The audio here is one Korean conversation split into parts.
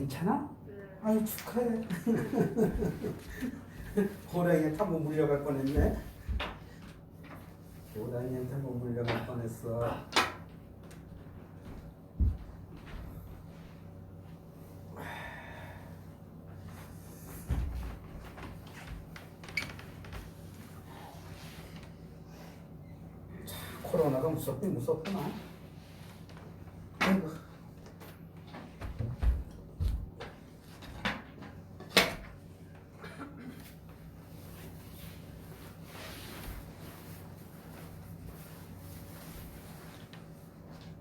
괜찮아? 네. 아유 축하해. 호랑이한테 한번 물려갈 뻔했네. 호랑이한테 한번 물려갈 뻔했어. 코로나가 무섭긴 무섭구나. 아이고.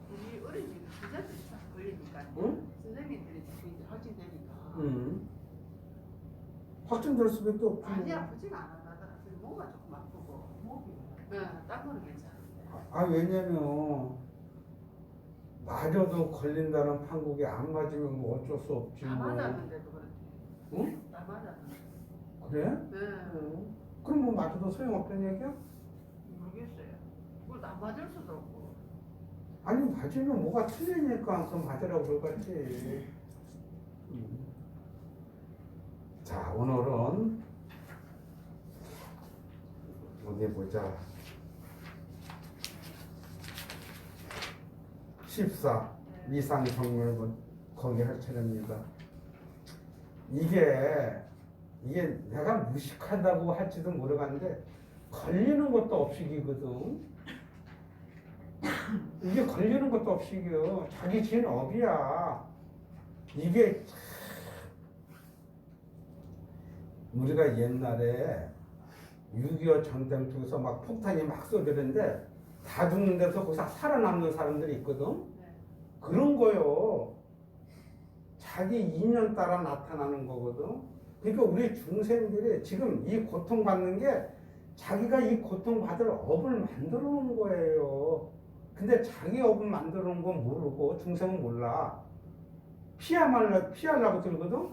우리 어린이집은 부자들이 다 걸리니까 응? 선생님들이 자꾸 이제 확진되니까 확진될 수밖에 없지. 많이 아프진 않아가더라. 몸만 조금 아프고 목이 딴 거는 괜찮은데 왜냐면 맞아도 걸린다는 판국에 안 맞으면 뭐 어쩔 수 없지. 다 뭐. 맞았는데도 그렇지. 응? 다 맞았는데. 그래? 네. 그럼 뭐 맞아도 소용없다는 얘기야? 모르겠어요. 그걸 안 맞을 수도 없고. 아니 맞으면 뭐가 틀리니까 그럼 맞으라고 그러겠지. 자 오늘은 어디 보자. 14 이상정렬군 거기 할 차례입니다. 이게 내가 무식하다고 할지도 모르겠는데 걸리는 것도 없이기거든. 이게 걸리는 것도 없이기요. 자기 진 업이야. 이게 참 우리가 옛날에 6.25 전쟁 중에서 막 폭탄이 막 쏘지는데 다 죽는 데서 거기서 살아남는 사람들이 있거든. 그런 거요. 자기 인연 따라 나타나는 거거든. 그러니까 우리 중생들이 지금 이 고통받는 게 자기가 이 고통받을 업을 만들어 놓은 거예요. 근데 자기 업을 만들어 놓은 건 모르고 중생은 몰라. 피하려고 들거든.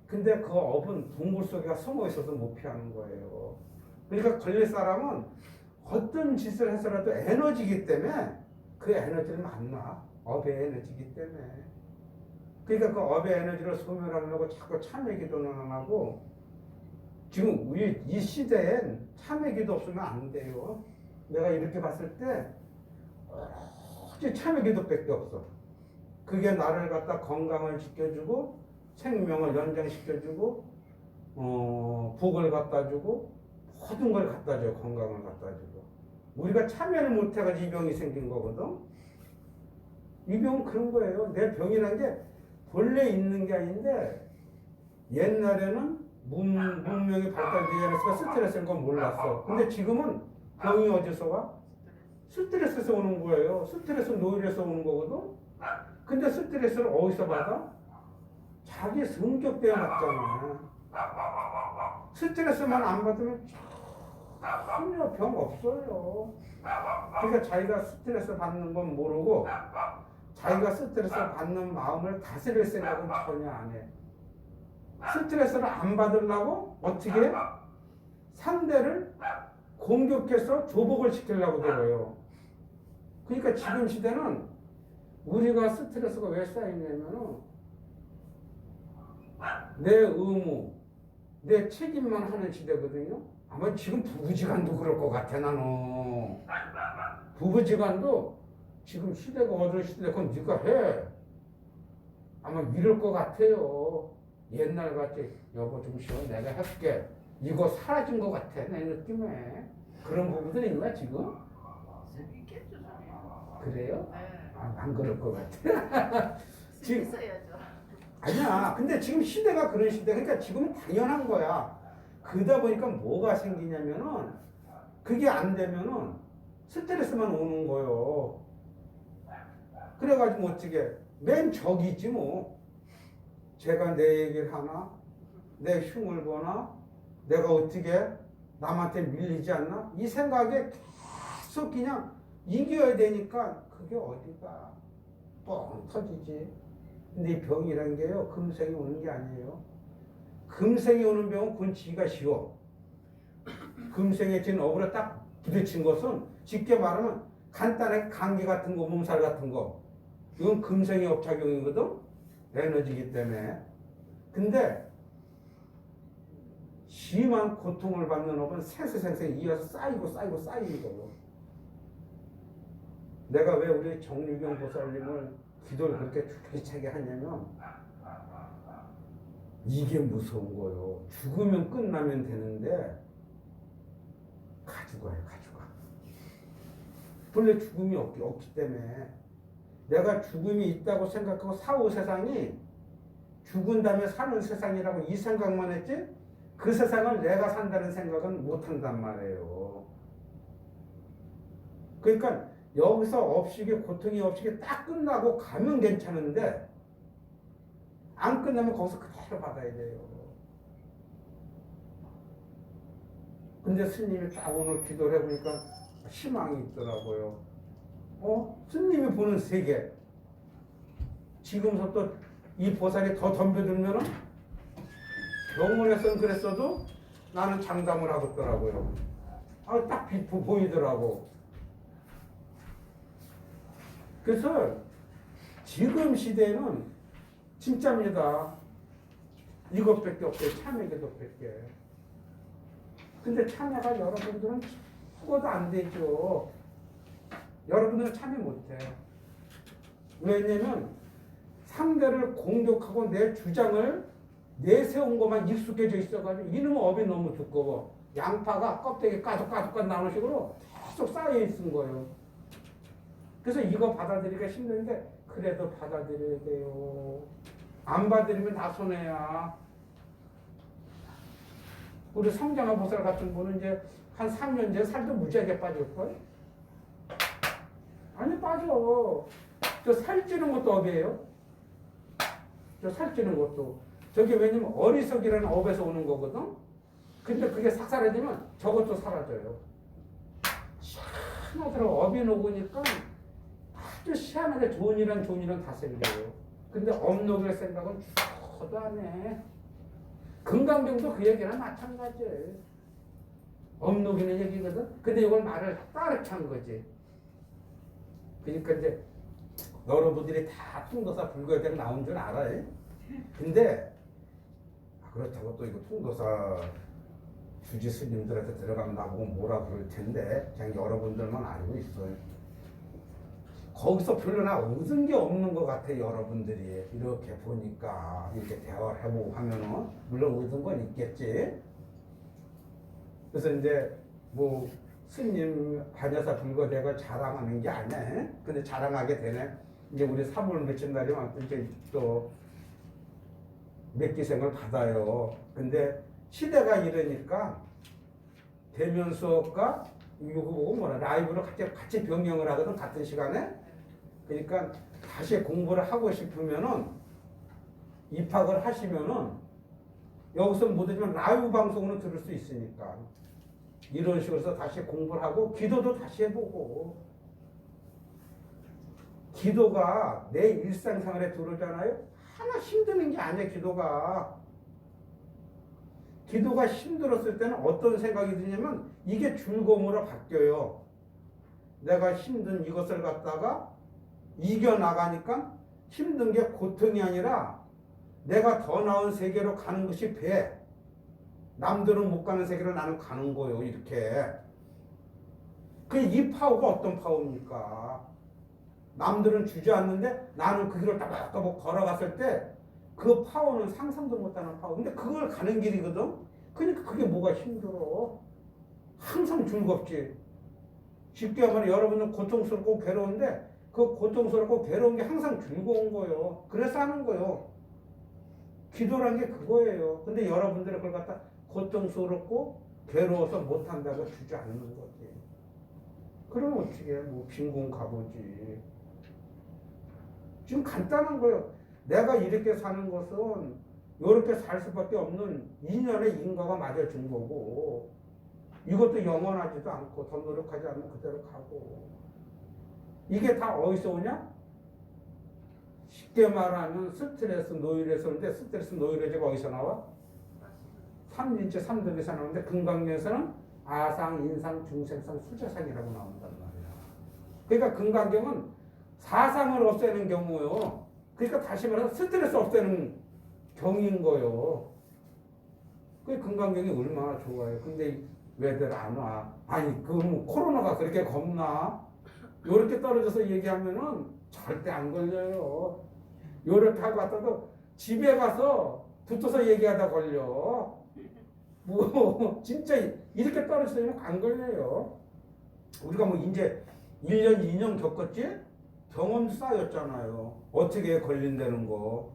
근데 그 업은 동굴 속에 숨어 있어서 못 피하는 거예요. 그러니까 걸릴 사람은 어떤 짓을 해서라도 에너지이기 때문에 그 에너지를 만나. 업의 에너지이기 때문에. 그러니까 그 업의 에너지를 소멸하려고 자꾸 참회 기도는 안 하고, 지금 우리 이 시대엔 참회 기도 없으면 안 돼요. 내가 이렇게 봤을 때 오직 참회 기도밖에 없어. 그게 나를 갖다 건강을 지켜주고 생명을 연장시켜주고 복을 갖다 주고 모든 걸 갖다 줘. 건강을 갖다 주고. 우리가 참여를 못해가지고 이 병이 생긴 거거든. 이 병은 그런 거예요. 내 병이라는 게 본래 있는 게 아닌데 옛날에는 문명이 발달되지 않았으니까 스트레스인 건 몰랐어. 근데 지금은 병이 어디서 와? 스트레스에서 오는 거예요. 스트레스는 노일에서 오는 거거든. 근데 스트레스를 어디서 받아? 자기 성격 때문에 받잖아. 스트레스만 안 받으면 전혀 병 없어요. 그러니까 자기가 스트레스 받는 건 모르고 자기가 스트레스 받는 마음을 다스릴 생각은 전혀 안 해. 스트레스를 안 받으려고 어떻게 해? 상대를 공격해서 조복을 시키려고 들어요. 그러니까 지금 시대는 우리가 스트레스가 왜 쌓이냐면은 내 의무, 내 책임만 하는 시대거든요. 아마 지금 부부지간도 그럴 것 같아. 나는 부부지간도 지금 시대가 어느 시대, 그건 네가 해. 아마 이럴 것 같아요. 옛날같이 여보 좀 쉬어 내가 할게. 이거 사라진 것 같아 내 느낌에. 그런 부부들 있나 지금? 있겠죠. 그래요? 네. 안 그럴 것 같아. 지금 있어야죠. 아니야. 근데 지금 시대가 그런 시대. 그러니까 지금은 당연한 거야. 그러다 보니까 뭐가 생기냐면은 그게 안 되면은 스트레스만 오는 거요. 그래가지고 어떻게 맨 적이지 뭐. 제가 내 얘기를 하나, 내 흉을 보나, 내가 어떻게 남한테 밀리지 않나, 이 생각에 계속 그냥 이겨야 되니까 그게 어디가 뻥 터지지. 근데 이 병이란 게요, 금생이 오는 게 아니에요. 금생이 오는 병은 그건 지가 쉬워. 금생에 지금 억울에 딱 부딪힌 것은 쉽게 말하면 간단하게 감기 같은 거, 몸살 같은 거, 이건 금생의 업작용이거든. 에너지이기 때문에. 근데 심한 고통을 받는 업은 세세생생 이어서 쌓이고 쌓이는 거예요. 내가 왜 우리 정유경 보살님을 기도를 그렇게 줄기차게 하냐면 이게 무서운 거예요. 죽으면 끝나면 되는데 가져가요. 본래 죽음이 없기 때문에 내가 죽음이 있다고 생각하고 사후 세상이 죽은 다음에 사는 세상이라고 이 생각만 했지 그 세상을 내가 산다는 생각은 못 한단 말이에요. 그러니까 여기서 업식이 고통이 업식이 딱 끝나고 가면 괜찮은데 안 끝나면 거기서 그대로 받아야 돼요. 근데 스님이 딱 오늘 기도를 해보니까 희망이 있더라고요. 스님이 보는 세계 지금부터 이 보살이 더 덤벼들면은 병원에서는 그랬어도 나는 장담을 하고 있더라고요. 딱 보이더라고. 그래서 지금 시대에는 진짜입니다. 이것밖에 없어요. 참회계도밖에. 근데 참회가 여러분들은 죽어도 안 되죠. 여러분들은 참회 못해. 왜냐면 상대를 공격하고 내 주장을 내세운 것만 익숙해져 있어가지고 이놈의 업이 너무 두꺼워. 양파가 껍데기 까둑까둑 나오는 식으로 계속 쌓여 있는 거예요. 그래서 이거 받아들이기가 힘든데 그래도 받아들여야 돼요. 안 받아들이면 다 손해야. 우리 성장아 보살 같은 분은 이제 한 3년 전에 살도 무지하게 빠질걸? 아니 빠져. 저 살찌는 것도 업이에요. 저 살찌는 것도. 저게 왜냐면 어리석이라는 업에서 오는 거거든. 근데 그게 싹 사라지면 저것도 사라져요. 희한하더라고. 업이 녹으니까 아주 희한하게 좋은 일은 다 생겨요. 근데 업 녹일 생각은 죽어도 안 해. 건강병도 그 얘기랑 마찬가지예요. 업 녹이는 얘기거든. 근데 이걸 말을 빠르게 한 거지. 그러니까 이제 여러분들이 다 통도사 불교대로 나온 줄 알아요. 근데 그렇다고 또 이거 통도사 주지 스님들한테 들어가면 나보고 뭐라 그럴 텐데 그냥 여러분들만 알고 있어요. 거기서 별로나 얻은 게 없는 것 같아요. 여러분들이 이렇게 보니까 이렇게 대화를 해보고 하면은 물론 얻은 건 있겠지. 그래서 이제 뭐 스님 반야사 불거대가 자랑하는 게 아니야. 근데 자랑하게 되네. 이제 우리 3월 며칠 날이면 이제 또 몇기생을 받아요. 근데 시대가 이러니까 대면 수업과 이거 보고 뭐라 라이브로 같이 병행을 하거든. 같은 시간에. 그러니까 다시 공부를 하고 싶으면은 입학을 하시면은 여기서 못하지만 라이브 방송으로 들을 수 있으니까 이런 식으로 해서 다시 공부를 하고 기도도 다시 해보고. 기도가 내 일상생활에 들어오잖아요. 하나 힘드는 게 아니야. 기도가 힘들었을 때는 어떤 생각이 드냐면 이게 즐거움으로 바뀌어요. 내가 힘든 이것을 갖다가 이겨나가니까 힘든 게 고통이 아니라 내가 더 나은 세계로 가는 것이 배. 남들은 못 가는 세계로 나는 가는 거예요. 이렇게. 이 파워가 어떤 파워입니까? 남들은 주저앉는데 나는 그 길을 따박따박 걸어갔을 때 그 파워는 상상도 못하는 파워. 근데 그걸 가는 길이거든. 그러니까 그게 뭐가 힘들어. 항상 즐겁지. 쉽게 말하면 여러분은 고통스럽고 괴로운데 그 고통스럽고 괴로운 게 항상 즐거운 거예요. 그래서 하는 거예요. 기도란 게 그거예요. 근데 여러분들은 그걸 갖다 고통스럽고 괴로워서 못한다고 주저앉는 거지. 그러면 어떻게 해? 뭐 빈곤 가보지. 지금 간단한 거예요. 내가 이렇게 사는 것은 이렇게 살 수밖에 없는 인연의 인과가 맞아준 거고 이것도 영원하지도 않고 더 노력하지 않으면 그대로 가고. 이게 다 어디서 오냐? 쉽게 말하면 스트레스 노이로에서 오는데 스트레스 노이로제가 어디서 나와? 삼인체 삼덕에서 나오는데 금강경에서는 아상, 인상, 중생상, 수재상이라고 나온단 말이야. 그러니까 금강경은 사상을 없애는 경우요. 그러니까 다시 말해서 스트레스 없애는 경인 거요. 그 건강경이 얼마나 좋아요. 근데 왜들 안 와? 아니 그 코로나가 그렇게 겁나? 요렇게 떨어져서 얘기하면은 절대 안 걸려요. 요렇게 하고 왔다도 집에 가서 붙어서 얘기하다 걸려. 뭐 진짜 이렇게 떨어지면 안 걸려요. 우리가 뭐 이제 1년 2년 겪었지? 경험 쌓였잖아요. 어떻게 걸린다는 거.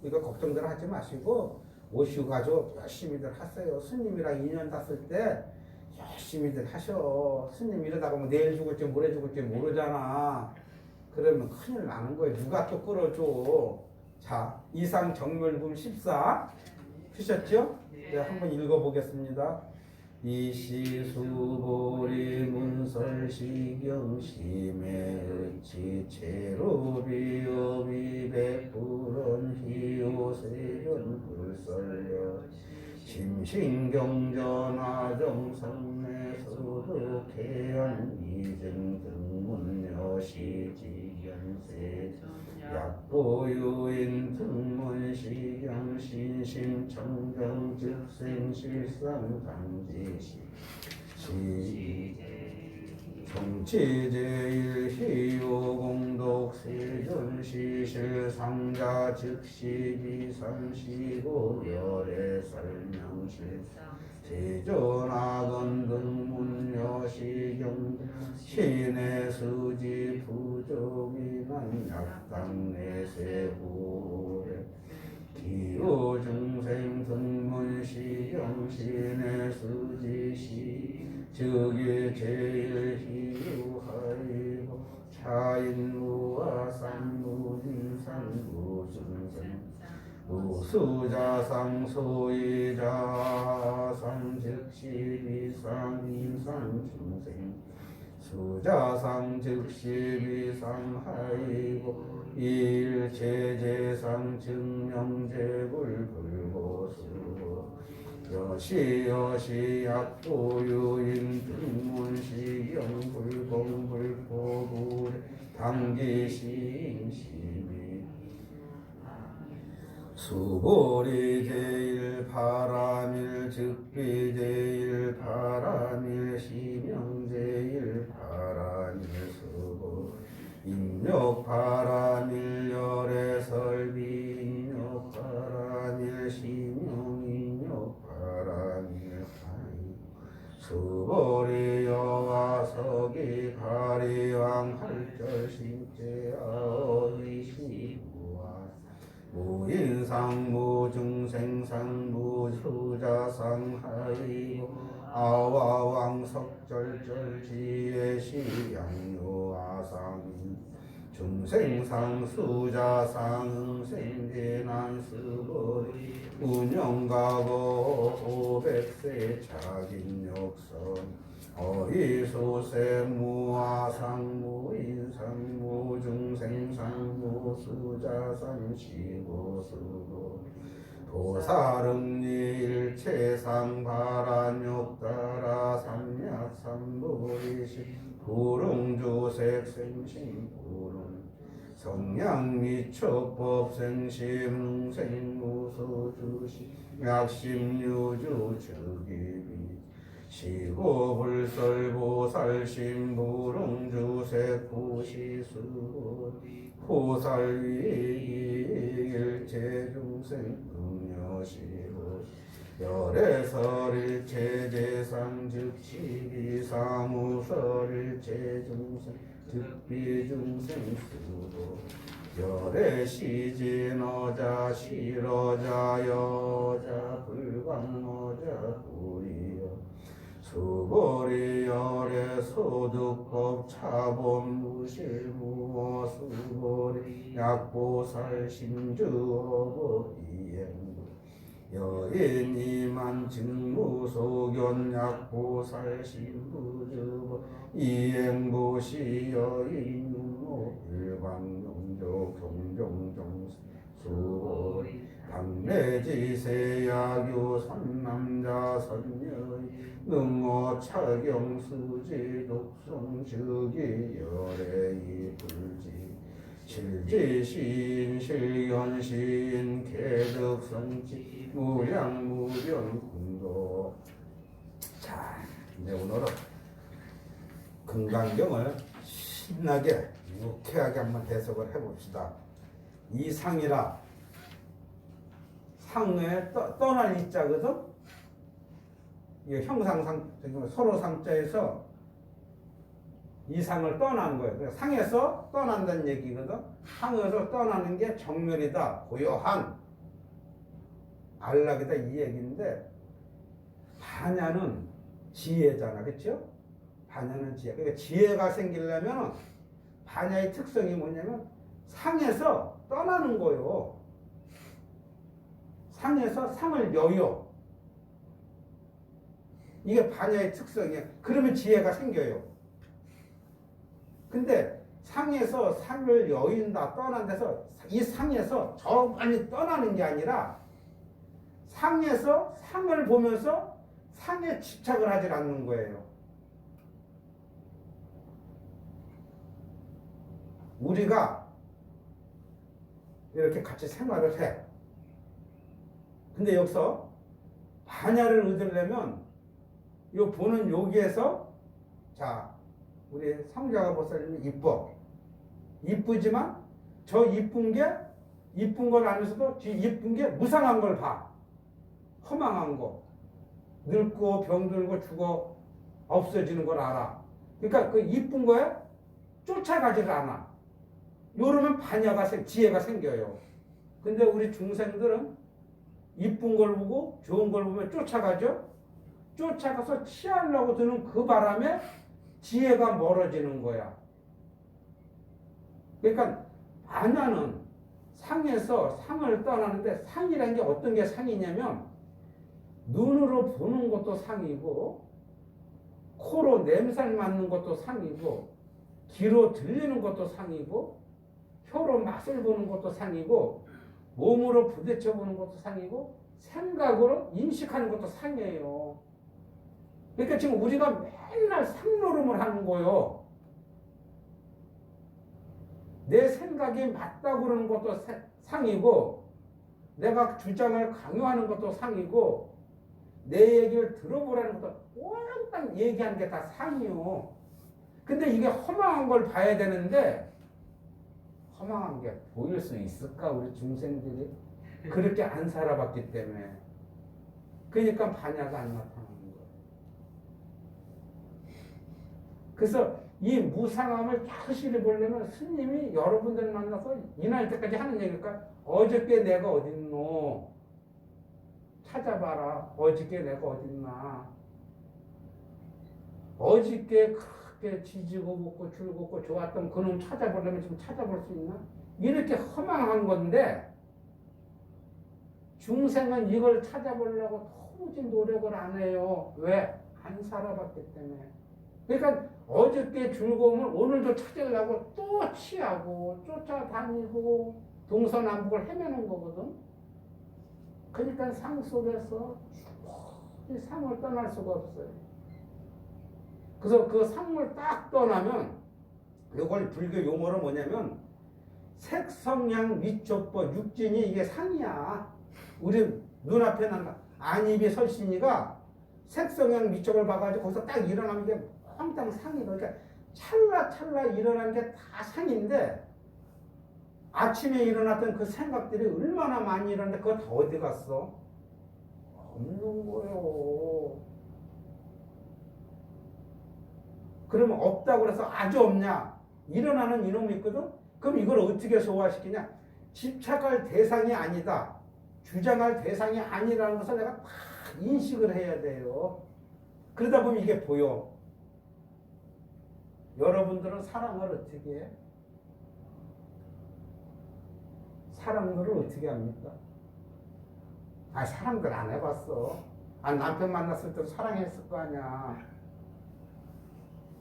그러니까 걱정들 하지 마시고 오시고 가서 열심히들 하세요. 스님이랑 인연 닿았을 때 열심히들 하셔. 스님 이러다가 뭐 내일 죽을지 모레 죽을지 모르잖아. 그러면 큰일 나는 거예요. 누가 또 끌어줘. 자, 이상 정멸품 14 쓰셨죠? 네, 한번 읽어보겠습니다. 이시수보리 문설시경심의 의치 체로비오비 백불원 희요세전 불설려 심신경전하정성내수득해안 이증등문여시지견세 약보유인 등문시경신심청경즉생실상당지시 정치제일희요공독세전시실상자 즉시비상시고 열애설명실 제전학원 등문여시경 신의수지 부족이난 약당내세부래 기호중생 등문시경 신의수지시 즉이 제일희유하이고 차인무와 쌍무진상무중생 무수자상 소이자상 즉시비상 인상중생 수자상 즉시비상 하이고 일체제상 증명제불불고수 여시여시 약보유인 등문시경 불공불포불 당기시인시비 수보리 제일 바람일 즉비 제일 바람일 시명 제일 바람일 수보 인력 바람일 열애설비 인력 바람일 시명 인력 바람일 하이 수보리 여와석이 가리왕 할절신제 아어이시부와 무인상 무중생상 무수자상 하이고 아와왕석절절지혜시양요아상 중생상 수자상 응생계난스보리 운영가고 500세 자긴욕선 어이소세 무아상 무인상 무중생상 무수자상 시고수고 도사릉리 일체상 바란욕따라 삼약삼부리시 부릉주색 생신부릉 성냥미척법 생심능생무소주시 약심유주 즉이비 시고불설보살심부릉주색부시수 포살위일체중생 응여시로 열애설일체제상 즉시비사무설일체중생 즉비중생수도 열애시진어자 실어자 여자 불광어자 불이여 수보리 열애 소득법 차범 무실무어 수보리 약보살 신주어법 이행부 여인이만 직무소견 약보살 신부주법 이행보시 여인유모 일광용조 경종종생 수보리 당내지세야교 선남자 선녀의 능어 차경수지 독성주기 열애이 불지 실지신 실현신 개득성지 무량무변공도. 자, 이제 오늘은 금강경을 신나게 유쾌하게 한번 해석을 해봅시다. 이 상이라 상에 떠날 이자거든. 이게 형상상 서로 상자에서 이 상을 떠나는 거예요. 그러니까 상에서 떠난다는 얘기거든. 상에서 떠나는 게 정멸이다, 고요한 안락이다, 이 얘기인데, 반야는 지혜잖아, 그렇죠? 반야는 지혜. 그러니까 지혜가 생기려면 반야의 특성이 뭐냐면 상에서 떠나는 거요. 상에서 상을 여요. 이게 반야의 특성이에요. 그러면 지혜가 생겨요. 근데 상에서 상을 여인다, 떠난 데서 이 상에서 저 멀리 떠나는 게 아니라 상에서 상을 보면서 상에 집착을 하지 않는 거예요. 우리가 이렇게 같이 생활을 해. 근데 여기서 반야를 얻으려면 이 보는 여기에서, 자, 우리 상자가 보살님이 이뻐. 이쁘지만 저 이쁜 걸 알면서도 이쁜 게 무상한 걸 봐. 허망한 거. 늙고 병들고 죽어 없어지는 걸 알아. 그러니까 그 이쁜 거에 쫓아가지를 않아. 이러면 반야가 지혜가 생겨요. 근데 우리 중생들은 이쁜 걸 보고 좋은 걸 보면 쫓아가죠. 쫓아가서 취하려고 드는 그 바람에 지혜가 멀어지는 거야. 그러니까 반야는 상에서 상을 떠나는데, 상이라는 게 어떤 게 상이냐면 눈으로 보는 것도 상이고, 코로 냄새를 맡는 것도 상이고, 귀로 들리는 것도 상이고, 혀로 맛을 보는 것도 상이고, 몸으로 부딪혀 보는 것도 상이고, 생각으로 인식하는 것도 상이에요. 그러니까 지금 우리가 맨날 상노름을 하는 거요. 내 생각이 맞다고 그러는 것도 상이고, 내가 주장을 강요하는 것도 상이고, 내 얘기를 들어보라는 것도 몽땅 얘기하는 게 다 상이요. 근데 이게 허망한 걸 봐야 되는데, 허망한 게 보일 수 있을까, 우리 중생들이? 그렇게 안 살아봤기 때문에. 그러니까 반야가 안 나타나는 거예요. 그래서 이 무상함을 확실히 보려면 스님이 여러분들 만나서 이날 때까지 하는 얘기일까? 어저께 내가 어딨노? 찾아봐라. 어저께 내가 어딨나? 어저께 그렇게 지지고 볶고 즐겁고 좋았던 그놈 찾아보려면 지금 찾아볼 수 있나? 이렇게 허망한 건데, 중생은 이걸 찾아보려고 도무지 노력을 안 해요. 왜? 안 살아봤기 때문에. 그러니까 어저께 즐거움을 오늘도 찾으려고 또 취하고 쫓아다니고 동서남북을 헤매는 거거든. 그러니까 상 속에서 이 상을 떠날 수가 없어요. 그래서 그 상을 딱 떠나면, 이걸 불교 용어로 뭐냐면 색성양 미촉법 육진이, 이게 상이야. 우리 눈앞에 난 안입이 설신이가 색성양 미촉을 봐가지고 거기서 딱 일어나면 이게 황당 상이다. 그러니까 찰나찰나 일어나는 게 다 상인데, 아침에 일어났던 그 생각들이 얼마나 많이 일어났는데 그거 다 어디 갔어? 없는 거요. 그러면 없다고 그래서 아주 없냐? 일어나는 이놈이 있거든? 그럼 이걸 어떻게 소화시키냐? 집착할 대상이 아니다, 주장할 대상이 아니라는 것을 내가 다 인식을 해야 돼요. 그러다 보면 이게 보여. 여러분들은 사랑을 어떻게 해? 사랑을 어떻게 합니까? 아, 사랑들 안 해봤어. 아, 남편 만났을 때도 사랑했을 거 아니야.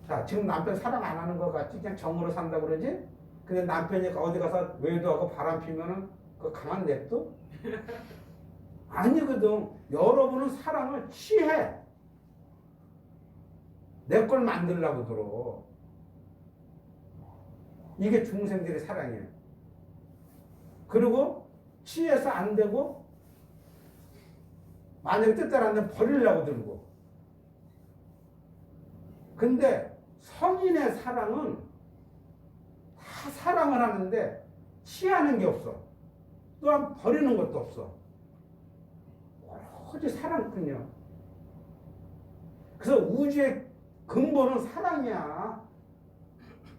자, 지금 남편 사랑 안 하는 것 같지? 그냥 정으로 산다 그러지? 근데 남편이 어디 가서 외도하고 바람 피면은 그 가만 냅둬? 아니거든. 여러분은 사랑을 취해. 내 걸 만들려고 들어. 이게 중생들의 사랑이에요. 그리고 취해서 안 되고 만약에 뜻대로 안 되면 버리려고 들고. 근데 성인의 사랑은 다 사랑을 하는데 취하는 게 없어. 또한 버리는 것도 없어. 오로지 사랑뿐이야. 그래서 우주의 근본은 사랑이야.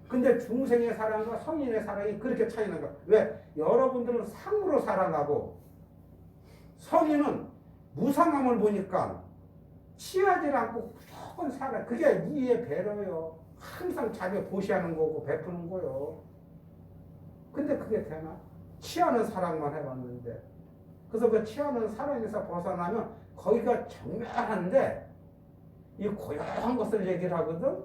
근데 중생의 사랑과 성인의 사랑이 그렇게 차이는 거야. 왜? 여러분들은 상으로 사랑하고 성인은 무상함을 보니까 취하지 않고 무조건 살아. 그게 이의 배려요. 항상 자기 보시하는 거고 베푸는 거요. 근데 그게 되나? 취하는 사랑만 해봤는데. 그래서 그 취하는 사랑에서 벗어나면 거기가 정밀한데 이 고요한 것을 얘기를 하거든.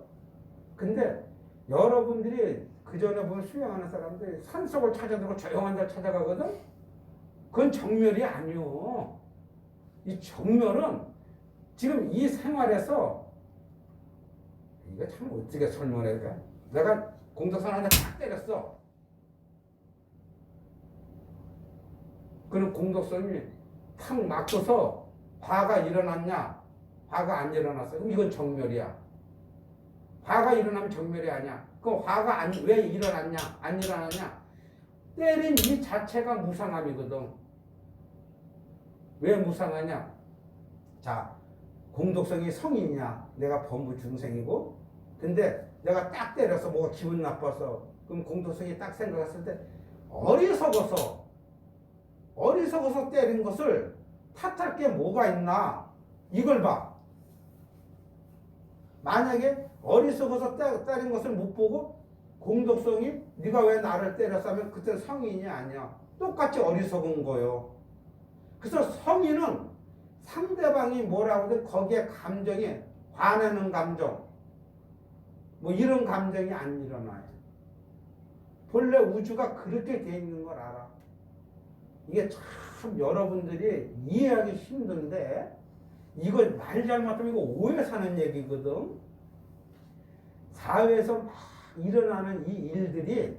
근데 여러분들이 그 전에 보면 수행하는 사람들이 산속을 찾아들고 조용한 데 찾아가거든. 그건 정멸이 아니요. 이 정멸은 지금 이 생활에서 이거 참 어떻게 설명해야 돼? 내가 공덕선한테 딱 때렸어. 그럼 공덕선이 탁 맞고서 화가 일어났냐? 화가 안 일어났어. 그럼 이건 정멸이야. 화가 일어나면 정멸이 아니야. 그럼 화가 왜 일어났냐? 안 일어났냐? 때린 이 자체가 무상함이거든. 왜 무상하냐? 자, 공덕성이 성이냐? 내가 범부 중생이고, 근데 내가 딱 때려서 뭐가 기분 나빠서, 그럼 공덕성이 딱 생각했을 때 어리석어서 때린 것을 탓할 게 뭐가 있나? 이걸 봐. 만약에 어리석어서 때린 것을 못 보고 공덕성이 네가 왜 나를 때렸어 하면 그때 성인이 아니야. 똑같이 어리석은 거요. 그래서 성인은 상대방이 뭐라고 하든 거기에 감정이 화내는 감정 뭐 이런 감정이 안 일어나요. 본래 우주가 그렇게 돼 있는 걸 알아. 이게 참 여러분들이 이해하기 힘든데 이걸 말 잘못하면 이거 오해 사는 얘기거든. 사회에서 막 일어나는 이 일들이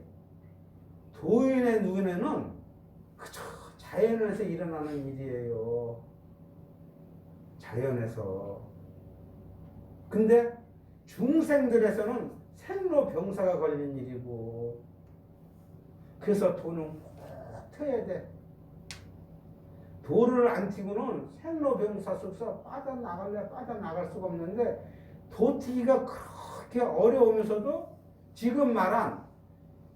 도인의 눈에는 그저 자연에서 일어나는 일이에요. 자연에서. 근데 중생들에서는 생로병사가 걸린 일이고 그래서 도는 꼭 터야 돼. 도를 안 튀고는 생로병사 속에서 빠져나갈 수가 없는데 도튀기가 그렇게 어려우면서도 지금 말한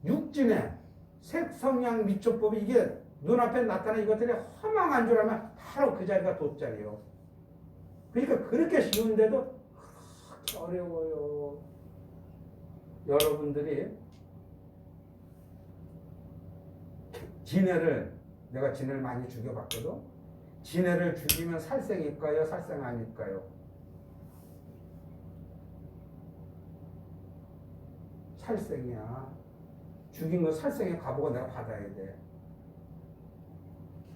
육진의 색성향 미초법이 이게 눈앞에 나타나는 이것들이 허망한 줄 알면 바로 그 자리가 도자리요. 그러니까 그렇게 쉬운데도 그렇게 어려워요. 여러분들이 내가 진해를 많이 죽여봤거든. 진해를 죽이면 살생일까요? 살생 아닐까요? 살생이야. 죽인 건 살생의 값을 내가 받아야 돼.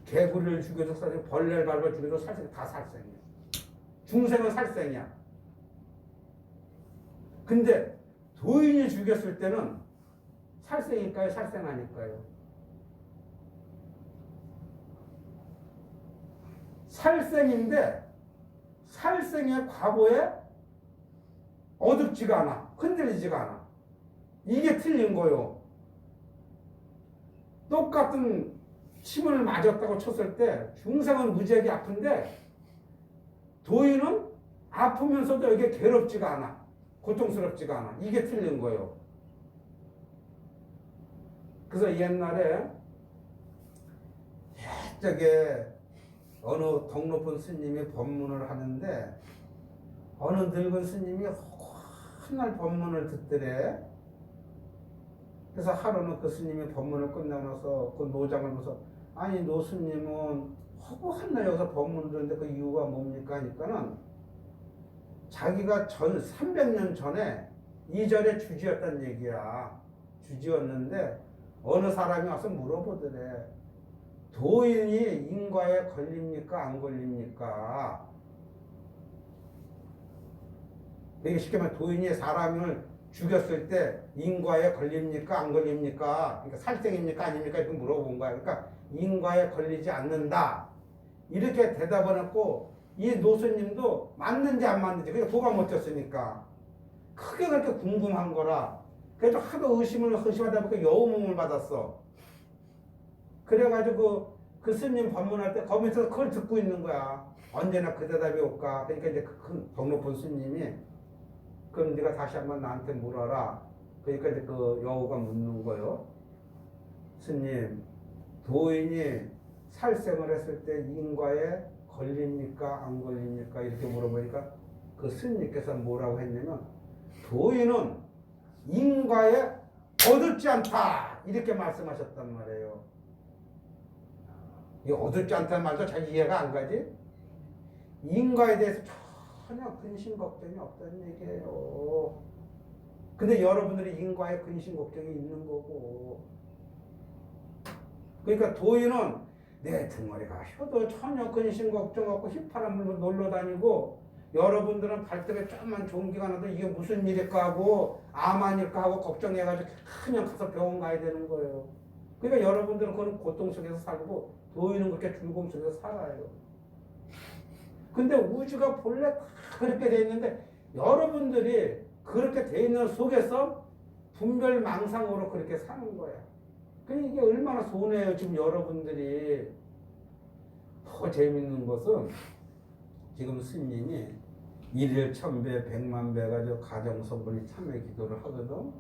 개구리를 죽여도 살생, 벌레를 밟아 죽여도 살생, 다 살생이야. 중생은 살생이야. 근데 도인이 죽였을 때는 살생일까요? 살생 아닐까요? 살생인데 살생의 과보에 어둡지가 않아. 흔들리지가 않아. 이게 틀린 거요. 똑같은 침을 맞았다고 쳤을 때 중생은 무지하게 아픈데 도인은 아프면서도 이게 괴롭지가 않아. 고통스럽지가 않아. 이게 틀린 거예요. 그래서 옛날에 저게 어느 덕 높은 스님이 법문을 하는데 어느 늙은 스님이 훗날 법문을 듣더래. 그래서 하루는 그 스님이 법문을 끝나고 나서 그 노장을 보면서 아니 노스님은 훗날 여기서 법문을 듣는데 그 이유가 뭡니까 하니까는 자기가 300년 전에 이 절의 주지였단 얘기야. 주지였는데 어느 사람이 와서 물어보더래. 도인이 인과에 걸립니까? 안 걸립니까? 이게 쉽게 말하면 도인이 사람을 죽였을 때 인과에 걸립니까 안 걸립니까? 그러니까 살생입니까 아닙니까? 이렇게 물어본 거야. 그러니까 인과에 걸리지 않는다. 이렇게 대답을 했고 이 노수님도 맞는지 안 맞는지 그게 도가 못 쳤으니까 크게 그렇게 궁금한 거라. 그래서 하도 의심하다 보니까 여우몽을 받았어. 그래가지고 그 스님 법문할 때 거기서 그걸 듣고 있는 거야. 언제나 그 대답이 올까. 그러니까 이제 더 높은 스님이 그럼 네가 다시 한번 나한테 물어라. 그러니까 이제 그 여우가 묻는 거요. 스님, 도인이 살생을 했을 때 인과에 걸립니까 안 걸립니까 이렇게 물어보니까 그 스님께서 뭐라고 했냐면 도인은 인과에 얻지 않다 이렇게 말씀하셨단 말이에요. 이 얻지 않다는 말도 잘 이해가 안 가지? 인과에 대해서 전혀 근심 걱정이 없다는 얘기예요. 근데 여러분들이 인과에 근심 걱정이 있는 거고. 그러니까 도인은 내 등머리가 혀도 전혀 근심 걱정 없고 휘파람 불고 놀러 다니고 여러분들은 발등에 조금만 종기가 나도 이게 무슨 일일까 하고 암 아닐까 하고 걱정해가지고 그냥 가서 병원 가야 되는 거예요. 그러니까 여러분들은 그런 고통 속에서 살고 도인은 그렇게 즐거움 속에서 살아요. 근데 우주가 본래 다 그렇게 돼 있는데 여러분들이 그렇게 돼 있는 속에서 분별망상으로 그렇게 사는 거야. 그러니까 이게 얼마나 손해예요. 지금 여러분들이 더 재밌는 것은 지금 스님이 일일 천배 백만배 가지고 가정성불이 참회 기도를 하거든.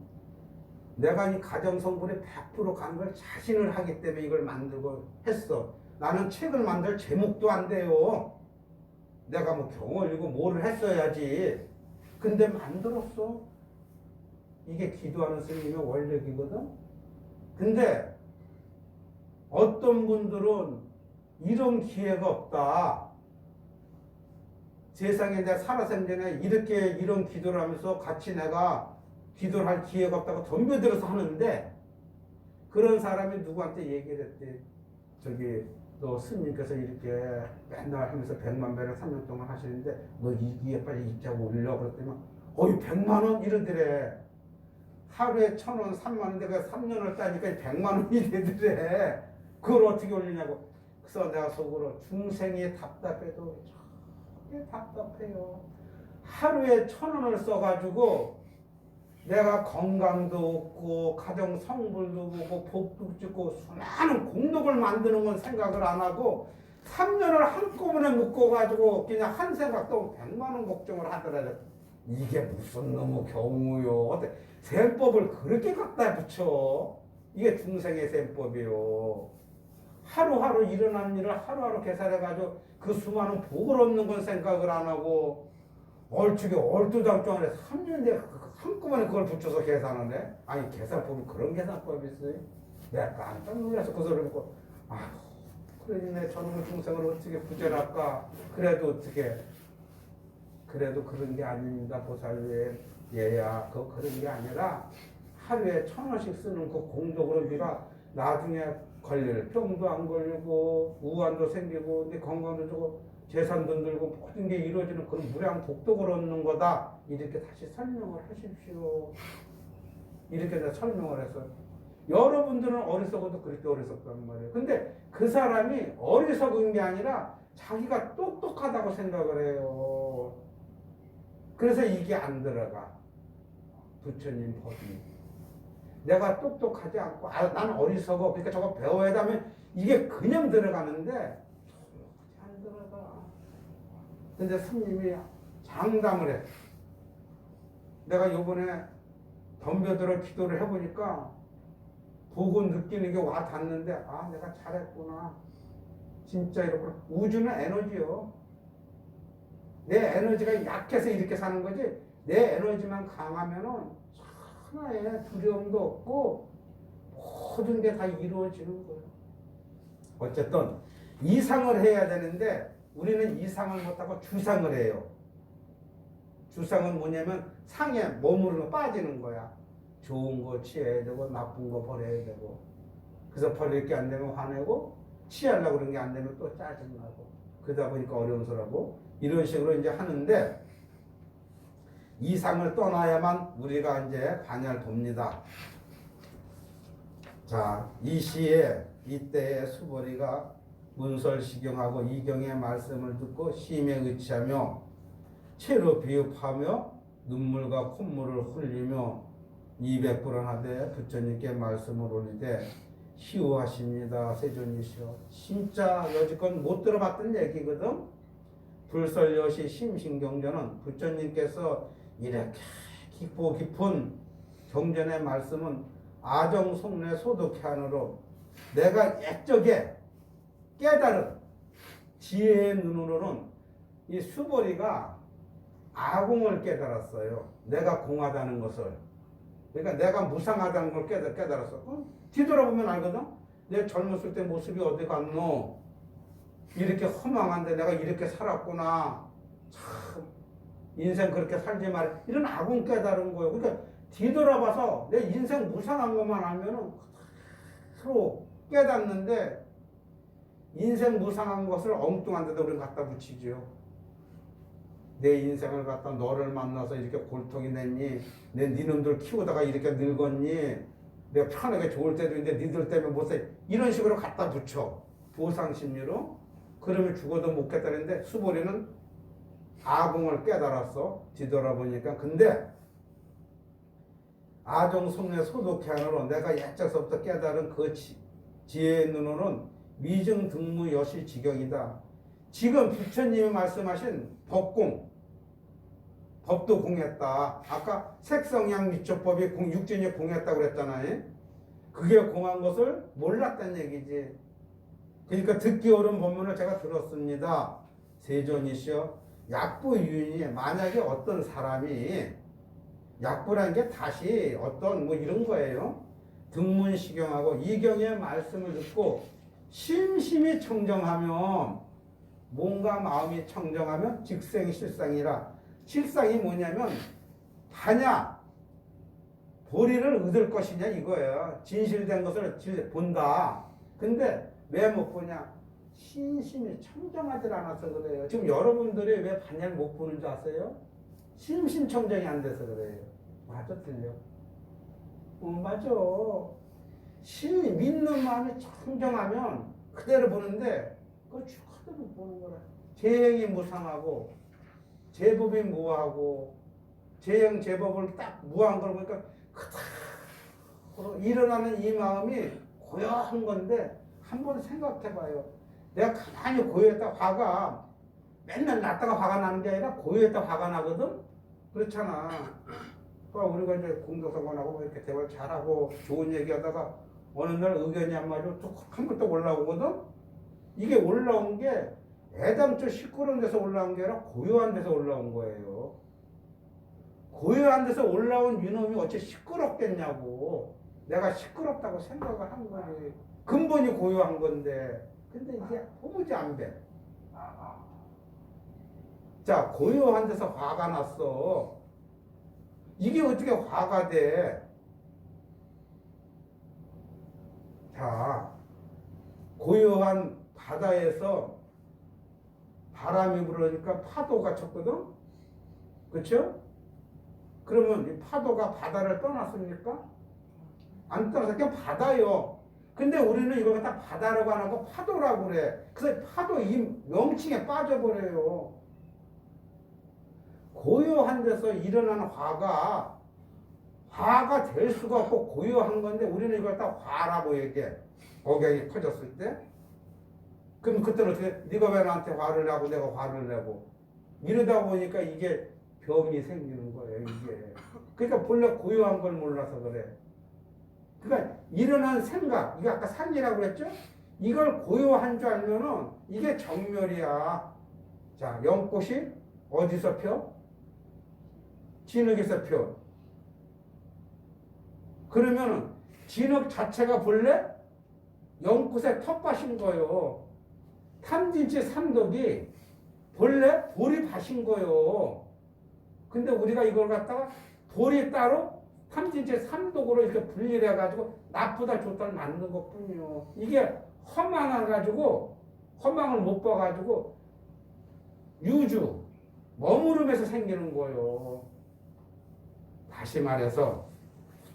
내가 이 가정성불에 100% 간 걸 자신을 하기 때문에 이걸 만들고 했어. 나는 책을 만들 제목도 안 돼요. 내가 뭐 경을 읽고 뭐를 했어야지. 근데 만들었어. 이게 기도하는 스님의 원력이거든. 근데 어떤 분들은 이런 기회가 없다. 세상에 내가 살아생 전에 이렇게 이런 기도를 하면서 같이 내가 기도를 할 기회가 없다고 덤벼들어서 하는데 그런 사람이 누구한테 얘기를 했대. 저기 너 스님께서 이렇게 맨날 하면서 100만 배를 3년 동안 하시는데 너 이기에 빨리 입자고 올려. 그랬더니 어이 100만 원 이러더래. 하루에 1,000원 3만 원인데 그 3년을 따니까 100만 원이 되더래. 그걸 어떻게 올리냐고. 그래서 내가 속으로 중생이 답답해도 저게 답답해요. 하루에 1,000원을 써가지고 내가 건강도 없고 가정 성불도 보고 복도 짓고 수많은 공덕을 만드는 건 생각을 안 하고 3년을 한꺼번에 묶어가지고 그냥 한 생각도 100만 원 걱정을 하더라고요. 이게 무슨 너무 경우요. 어때? 셈법을 그렇게 갖다 붙여. 이게 중생의 셈법이요. 하루하루 일어나는 일을 하루하루 계산해가지고 그 수많은 복을 얻는 건 생각을 안 하고 얼추게 얼두당통하네. 3년 내에 한꺼번에 그걸 붙여서 계산하네. 아니 계산법이 그런 계산법이 있어요. 내가 깜짝 놀라서 그 소리를 듣고 아휴 그러네 저놈의 중생을 어떻게 구제할까. 그래도 어떻게 그래도 그런 게 아닙니다. 보살님 얘야 그런 게 아니라 하루에 1,000원씩 쓰는 그 공덕으로 네가 나중에 걸릴 병도 안 걸리고 우환도 생기고 네 건강도 좋고 재산도 늘고 모든 게 이루어지는 그런 무량 복덕을 얻는 거다. 이렇게 다시 설명을 하십시오. 이렇게 내가 설명을 해서 여러분들은 어리석어도 그렇게 어리석단 말이에요. 근데 그 사람이 어리석은 게 아니라 자기가 똑똑하다고 생각을 해요. 그래서 이게 안 들어가. 부처님 법이. 내가 똑똑하지 않고 나는 어리석어. 그러니까 저거 배워야 하면 이게 그냥 들어가는데 안 들어가. 근데 스님이 장담을 해. 내가 요번에 덤벼들어 기도를 해보니까 보고 느끼는 게 와 닿는데 아 내가 잘했구나. 진짜 이렇게 우주는 에너지요. 내 에너지가 약해서 이렇게 사는 거지 내 에너지만 강하면은 하나의 두려움도 없고 모든 게 다 이루어지는 거예요. 어쨌든 이상을 해야 되는데 우리는 이상을 못하고 주상을 해요. 주상은 뭐냐면 상에 머무르는 빠지는 거야. 좋은 거 취해야 되고 나쁜 거 버려야 되고 그래서 버릴 게 안 되면 화내고 취하려고 그런 게 안 되면 또 짜증나고 그러다 보니까 어려운 소리하고 이런 식으로 이제 하는데 이상을 떠나야만 우리가 이제 반야를 돕니다. 자, 이 시에 이때의 수보리가 문설시경하고 이경의 말씀을 듣고 심에 의치하며 채로 비읍하며 눈물과 콧물을 흘리며 200불을 하되 부처님께 말씀을 올리되 희우하십니다. 세존이시여. 진짜 여지껏 못 들어봤던 얘기거든. 불설여시 심신경전은 부처님께서 이렇게 깊고 깊은 경전의 말씀은 아정속내 소득해안으로 내가 옛적에 깨달은 지혜의 눈으로는 이 수보리가 아공을 깨달았어요. 내가 공하다는 것을. 그러니까 내가 무상하다는 걸 깨달았어. 뒤돌아보면 알거든. 내 젊었을 때 모습이 어디 갔노? 이렇게 허망한데 내가 이렇게 살았구나. 참 인생 그렇게 살지 말. 이런 아공 깨달은 거예요. 그러니까 뒤돌아봐서 내 인생 무상한 것만 알면은 서로 깨닫는데 인생 무상한 것을 엉뚱한 데다 우리는 갖다 붙이죠. 내 인생을 갖다 너를 만나서 이렇게 골통이 냈니? 내 니놈들 키우다가 이렇게 늙었니? 내가 편하게 좋을 때도 있는데 니들 때문에 못 살. 이런 식으로 갖다 붙여. 보상심리로. 그러면 죽어도 못 겠다는데 수보리는 아공을 깨달았어. 뒤돌아보니까. 근데 아정속내 소독해안으로 내가 옛적서부터 깨달은 그 지혜의 눈으로는 미증 등무 여시 지경이다. 지금 부처님이 말씀하신 법공, 법도 공했다. 아까 색성양 미처법이 육진이 공했다고 그랬잖아요. 그게 공한 것을 몰랐다는 얘기지. 그러니까 듣기 어려운 법문을 제가 들었습니다. 세존이시여, 약부 유인이 만약에 어떤 사람이 약부라는 게 다시 어떤 뭐 이런 거예요. 등문시경하고 이경의 말씀을 듣고 심심히 청정하면 몸과 마음이 청정하면 직생실상이라. 실상이 뭐냐면 반야 보리를 얻을 것이냐 이거예요. 진실된 것을 본다. 근데 왜 못 보냐? 심심히 청정하지 않아서 그래요. 지금 여러분들이 왜 반야를 못 보는 줄 아세요? 심심청정이 안 돼서 그래요. 맞아, 틀려? 맞아. 믿는 마음이 청정하면 그대로 보는데 그걸 죽어도 못 보는 거라. 제행이 무상하고 제법이 무하고 제행 제법을 딱 무한 걸 보니까 그대로 일어나는 이 마음이 고요한 건데 한번 생각해봐요. 내가 가만히 고요했다 화가 맨날 났다가 화가 나는 게 아니라 고요했다 화가 나거든. 그렇잖아. 그러니까 우리가 이제 공동선관하고 이렇게 대화를 잘하고 좋은 얘기하다가 어느 날 의견이 안 맞아 한 번 또 올라오거든. 이게 올라온 게 애당초 시끄러운 데서 올라온 게 아니라 고요한 데서 올라온 거예요. 고요한 데서 올라온 이놈이 어째 시끄럽겠냐고. 내가 시끄럽다고 생각을 한 거지. 근본이 고요한 건데. 근데 이게 도무지 안 돼. 자, 고요한 데서 화가 났어. 이게 어떻게 화가 돼? 자, 고요한 바다에서 바람이 불으니까 파도가 쳤거든? 그렇죠? 그러면 이 파도가 바다를 떠났습니까? 안 떠나서 그냥 바다요. 근데 우리는 이걸 갖다 바다라고 안 하고 파도라고 그래. 그래서 파도 이 명칭에 빠져버려요. 고요한 데서 일어나는 화가 될 수가 없고 고요한 건데 우리는 이걸 다 화라고 얘기해. 억양이 커졌을 때. 그럼 그때는 어떻게 네가 왜 나한테 화를 내고 내가 화를 내고 이러다 보니까 이게 병이 생기는 거예요. 이게. 그러니까 본래 고요한 걸 몰라서 그래. 그러니까 일어난 생각, 이거 아까 산이라고 그랬죠? 이걸 고요한 줄 알면은 이게 정멸이야. 자, 연꽃이 어디서 펴? 진흙에서 펴. 그러면은 진흙 자체가 본래 연꽃의 텃밭인 거예요. 탐진치 삼독이 본래 보리밭인 거예요. 근데 우리가 이걸 갖다가 보리 따로 탐진치 삼독으로 이렇게 분리를 해가지고 나쁘다 좋다를 만든 것 뿐이요. 이게 허망해가지고 허망을 못 봐가지고 유주 머무름에서 생기는 거예요. 다시 말해서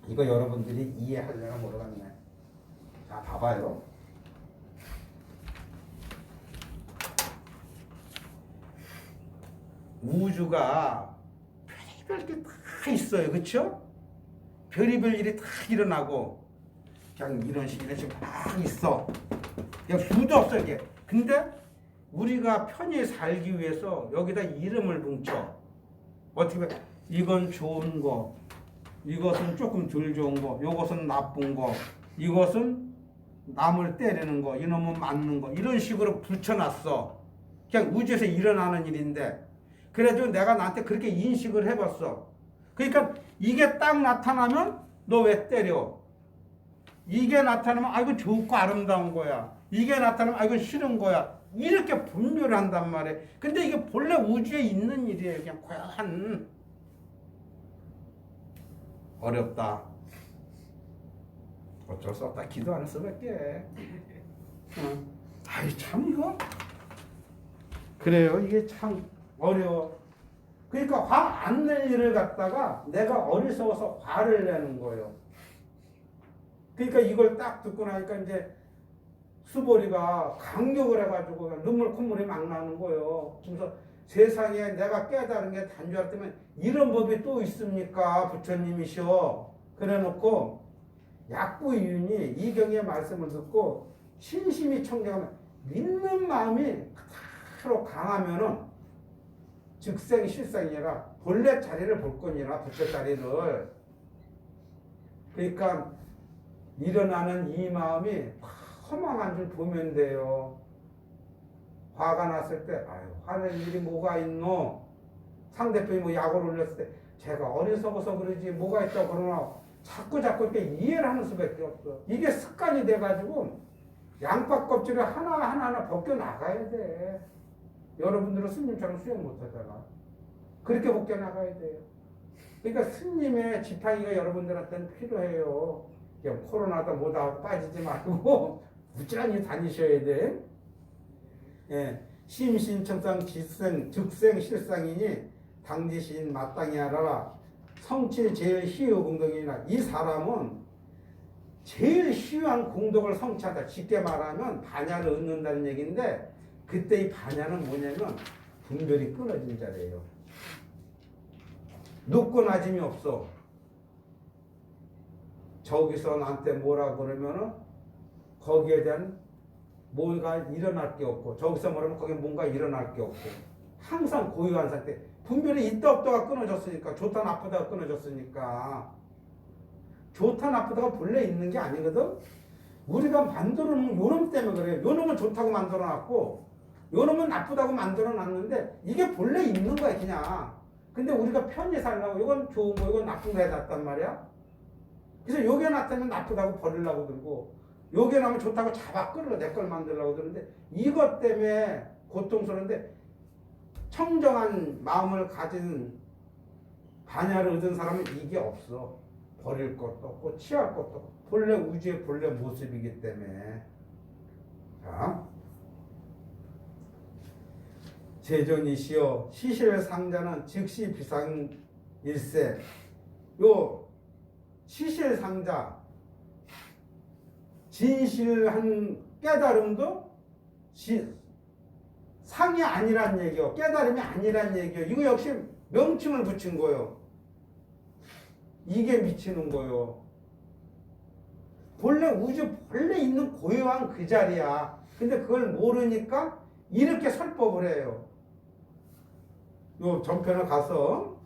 이거 여러분들이 이해하려나 모르겠네. 자, 봐봐요. 우주가 별의별 게 다 있어요. 그렇죠? 별의별 일이 다 일어나고 그냥 이런 식으로 막 있어. 그냥 수도 없어 이게. 근데 우리가 편히 살기 위해서 여기다 이름을 붙여. 어떻게 보면 이건 좋은 거, 이것은 조금 덜 좋은 거, 이것은 나쁜 거, 이것은 남을 때리는 거, 이놈은 맞는 거, 이런 식으로 붙여놨어. 그냥 우주에서 일어나는 일인데, 그래도 내가 나한테 그렇게 인식을 해봤어. 그러니까 이게 딱 나타나면 너 왜 때려? 이게 나타나면 아 이건 좋고 아름다운 거야. 이게 나타나면 아 이건 싫은 거야. 이렇게 분별을 한단 말이에요. 근데 이게 본래 우주에 있는 일이에요. 그냥 고요한. 어렵다. 어쩔 수 없다. 기도하는 수밖에. 아이 참 이거. 그래요. 이게 참 어려워. 그러니까 화 안 낼 일을 갖다가 내가 어리석어서 화를 내는 거예요. 그러니까 이걸 딱 듣고 나니까 이제 수보리가 강력을 해가지고 눈물 콧물이 막 나는 거예요. 그래서 세상에 내가 깨달은 게 단주할 이런 법이 또 있습니까? 부처님이시여. 그래 놓고 약부이윤이 이경의 말씀을 듣고 신심이 청정하면 믿는 마음이 그대로 강하면은 즉생 실상이라 본래 자리를 볼 거니라 부처 자리를. 그러니까 일어나는 이 마음이 허망한 줄 보면 돼요. 화가 났을 때 아유 화낼 일이 뭐가 있노. 상대편이 뭐 약을 올렸을 때 제가 어리석어서 그러지 뭐가 있다고 그러나 자꾸 이렇게 이해를 하는 수밖에 없어. 이게 습관이 돼가지고 양파 껍질을 하나하나 벗겨 나가야 돼. 여러분들은 스님처럼 수행 못하잖아. 그렇게 벗겨 나가야 돼요. 그러니까 스님의 지팡이가 여러분들한테는 필요해요. 그냥 코로나다 뭐다 하고 빠지지 말고 부지런히 다니셔야 돼. 예, 심신청상 즉생 실상이니 당지신 마땅히 하라. 성취 제일 희유 공덕이니라. 이 사람은 제일 희유한 공덕을 성취한다. 쉽게 말하면 반야를 얻는다는 얘기인데 그때 이 반야는 뭐냐면 분별이 끊어진 자리예요. 높고 낮음이 없어. 저기서 나한테 뭐라 그러면은 거기에 대한 뭔가 일어날 게 없고 저기서 뭐라면 거기에 뭔가 일어날 게 없고 항상 고유한 상태. 분별이 있다 없다가 끊어졌으니까 좋다 나쁘다가 끊어졌으니까 좋다 나쁘다가 본래 있는 게 아니거든. 우리가 만들어 놓은 요놈 때문에 그래요. 요놈은 좋다고 만들어 놨고 요놈은 나쁘다고 만들어 놨는데 이게 본래 있는 거야 그냥. 근데 우리가 편히 살려고 이건 좋은 거 이건 나쁜 거 해놨단 말이야. 그래서 요게 나타나면 나쁘다고 버리려고 들고 요게 나면 좋다고 잡아 끌어 내 걸 만들려고 드는데 이것 때문에 고통스러운데 청정한 마음을 가진 반야를 얻은 사람은 이게 없어. 버릴 것도 없고 취할 것도 없고 본래 우주의 본래 모습이기 때문에. 자, 제존이시여 시실상자는 즉시 비상일세. 요 시실상자 진실한 깨달음도 상이 아니란 얘기요. 깨달음이 아니란 얘기요. 이거 역시 명칭을 붙인 거예요. 이게 미치는 거예요. 본래 우주 본래 있는 고요한 그 자리야. 근데 그걸 모르니까 이렇게 설법을 해요. 요 전편을 가서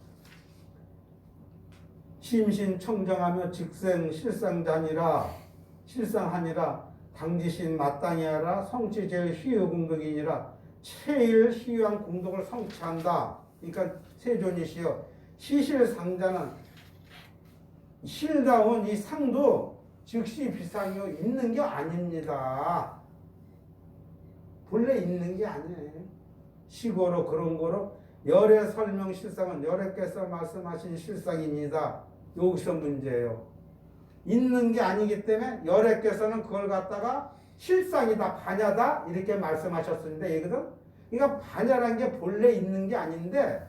심신 청정하며 즉생 실상자니라 실상하니라 당지신 마땅히 하라 성취 제일 희유 공덕이니라 제일 희유한 공덕을 성취한다. 그러니까 세존이시여 시실상자는 실다운 이 상도 즉시 비상이요 있는 게 아닙니다. 본래 있는 게 아니에요. 시고로 그런 거로 열의 설명 실상은 열애께서 말씀하신 실상입니다. 여기서 문제예요. 있는 게 아니기 때문에 열애께서는 그걸 갖다가 실상이다, 반야다 이렇게 말씀하셨는데 이거든. 그러니까 반야라는 게 본래 있는 게 아닌데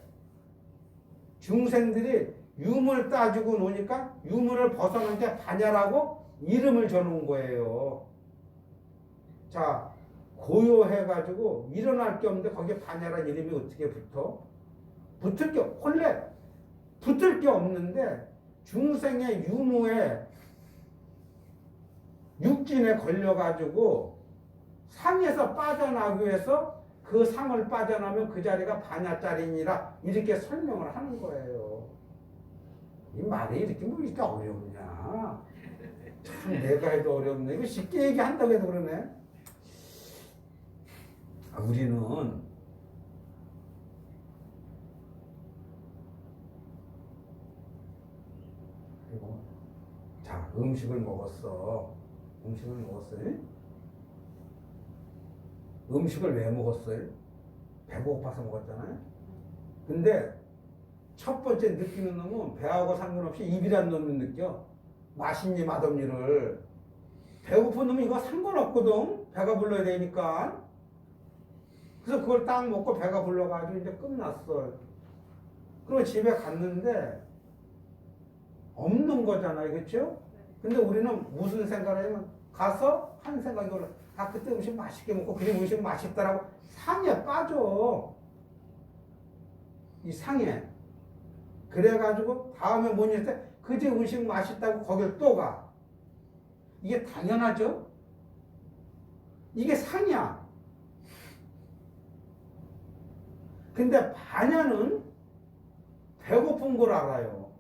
중생들이 유물 따지고 노니까 유물을 벗어난 게 반야라고 이름을 줘놓은 거예요. 자, 고요해가지고 일어날 게 없는데 거기에 반야란 이름이 어떻게 붙어? 붙을 게 원래 붙을 게 없는데 중생의 유무에 육진에 걸려가지고 상에서 빠져나가기 위해서 그 상을 빠져나면 그 자리가 반야짜리니라 이렇게 설명을 하는 거예요. 이 말이 이렇게 뭐 이렇게 어려우냐? 참 내가 해도 어렵네. 이거 쉽게 얘기한다고 해도 그러네. 우리는 그리고 자 음식을 먹었어. 음식을 먹었어요? 음식을 왜 먹었어요? 배고파서 먹었잖아요. 근데 첫 번째 느끼는 놈은 배하고 상관없이 입이란 놈이 느껴. 맛있니 맛없니를. 배고픈 놈은 이거 상관없거든. 배가 불러야 되니까. 그래서 그걸 딱 먹고 배가 불러가지고 이제 끝났어. 그리고 집에 갔는데 없는 거잖아요. 그렇죠? 근데 우리는 무슨 생각을 하냐면 가서 한 생각이 올라. 아 그때 음식 맛있게 먹고 그냥 음식 맛있다라고 상에 빠져. 이 상에. 그래가지고 다음에 뭐니 할 때 그제 음식 맛있다고 거길 또 가. 이게 당연하죠? 이게 상이야. 근데 반야는 배고픈 걸 알아요.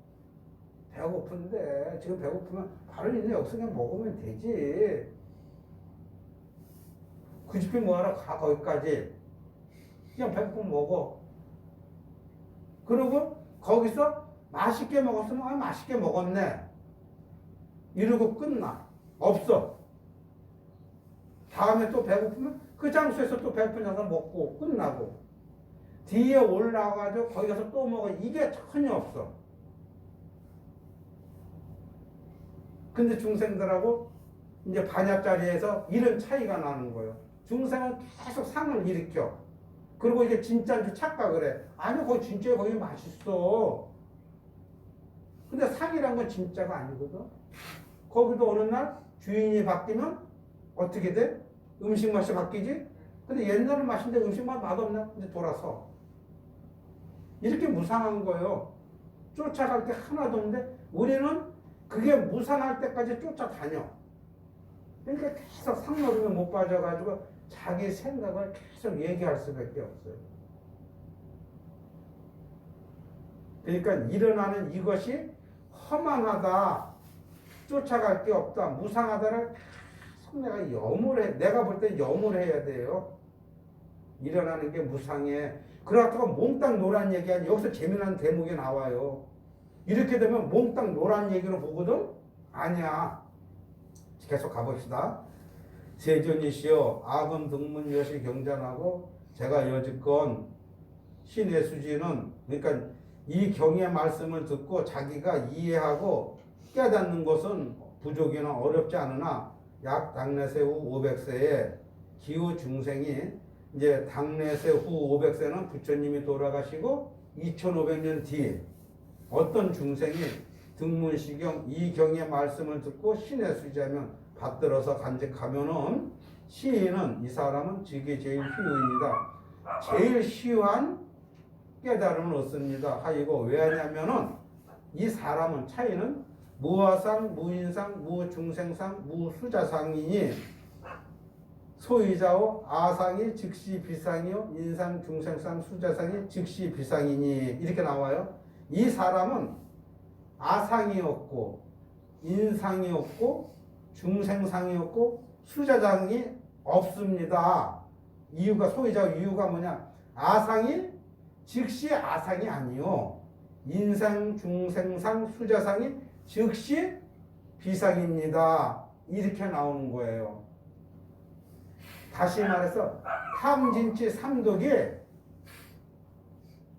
배고픈데 지금 배고프면 바로 있네 여기서 그냥 먹으면 되지. 그 집에 뭐하러 가 거기까지. 그냥 배고프면 먹어. 그리고 거기서 맛있게 먹었으면 아 맛있게 먹었네 이러고 끝나. 없어. 다음에 또 배고프면 그 장소에서 또 배고픈 녀석 먹고 끝나고 뒤에 올라가가지고 거기 가서 또 먹어. 이게 전혀 없어. 근데 중생들하고 이제 반야짜리에서 이런 차이가 나는 거예요. 중생은 계속 상을 일으켜. 그리고 이게 진짜인 줄 착각을 해. 아니 거기 진짜 거기 맛있어. 근데 상이란 건 진짜가 아니거든. 거기도 어느 날 주인이 바뀌면 어떻게 돼? 음식 맛이 바뀌지? 근데 옛날은 맛있는데 음식 맛 맛없네? 이제 돌아서. 이렇게 무상한 거예요. 쫓아갈 게 하나도 없는데 우리는 그게 무상할 때까지 쫓아다녀. 그러니까 계속 상노름에 못 빠져가지고 자기 생각을 계속 얘기할 수밖에 없어요. 그러니까 일어나는 이것이 허망하다, 쫓아갈 게 없다, 무상하다를 계속 내가 염을 해. 내가 볼 때 염을 해야 돼요. 일어나는 게 무상해. 그렇다고 몽땅 노란 얘기 아니 여기서 재미난 대목이 나와요. 이렇게 되면 몽땅 노란 얘기로 보거든? 아니야. 계속 가봅시다. 세존이시여 아군 등문 여시 경전하고 제가 여지건 신의 수지는 그러니까 이 경의 말씀을 듣고 자기가 이해하고 깨닫는 것은 부족이나 어렵지 않으나 약 당내세 후 500세에 기후 중생이 이제 당내세 후 500세는 부처님이 돌아가시고 2500년 뒤에 어떤 중생이 등문시경 이 경의 말씀을 듣고 신의 수지하면 받들어서 간직하면은 시인은 이 사람은 지게 제일 희유입니다. 제일 희유한 깨달음을 얻습니다. 하이고 왜 하냐면은 이 사람은 차이는 무화상, 무인상, 무중생상, 무수자상이니 소유자오 아상이 즉시 비상이요 인상, 중생상, 수자상이 즉시 비상이니 이렇게 나와요. 이 사람은 아상이 없고 인상이 없고 중생상이 없고 수자상이 없습니다. 이유가 소유자 이유가 뭐냐? 아상이 즉시 아상이 아니요. 인상, 중생상, 수자상이 즉시 비상입니다. 이렇게 나오는 거예요. 다시 말해서 탐진치 삼독이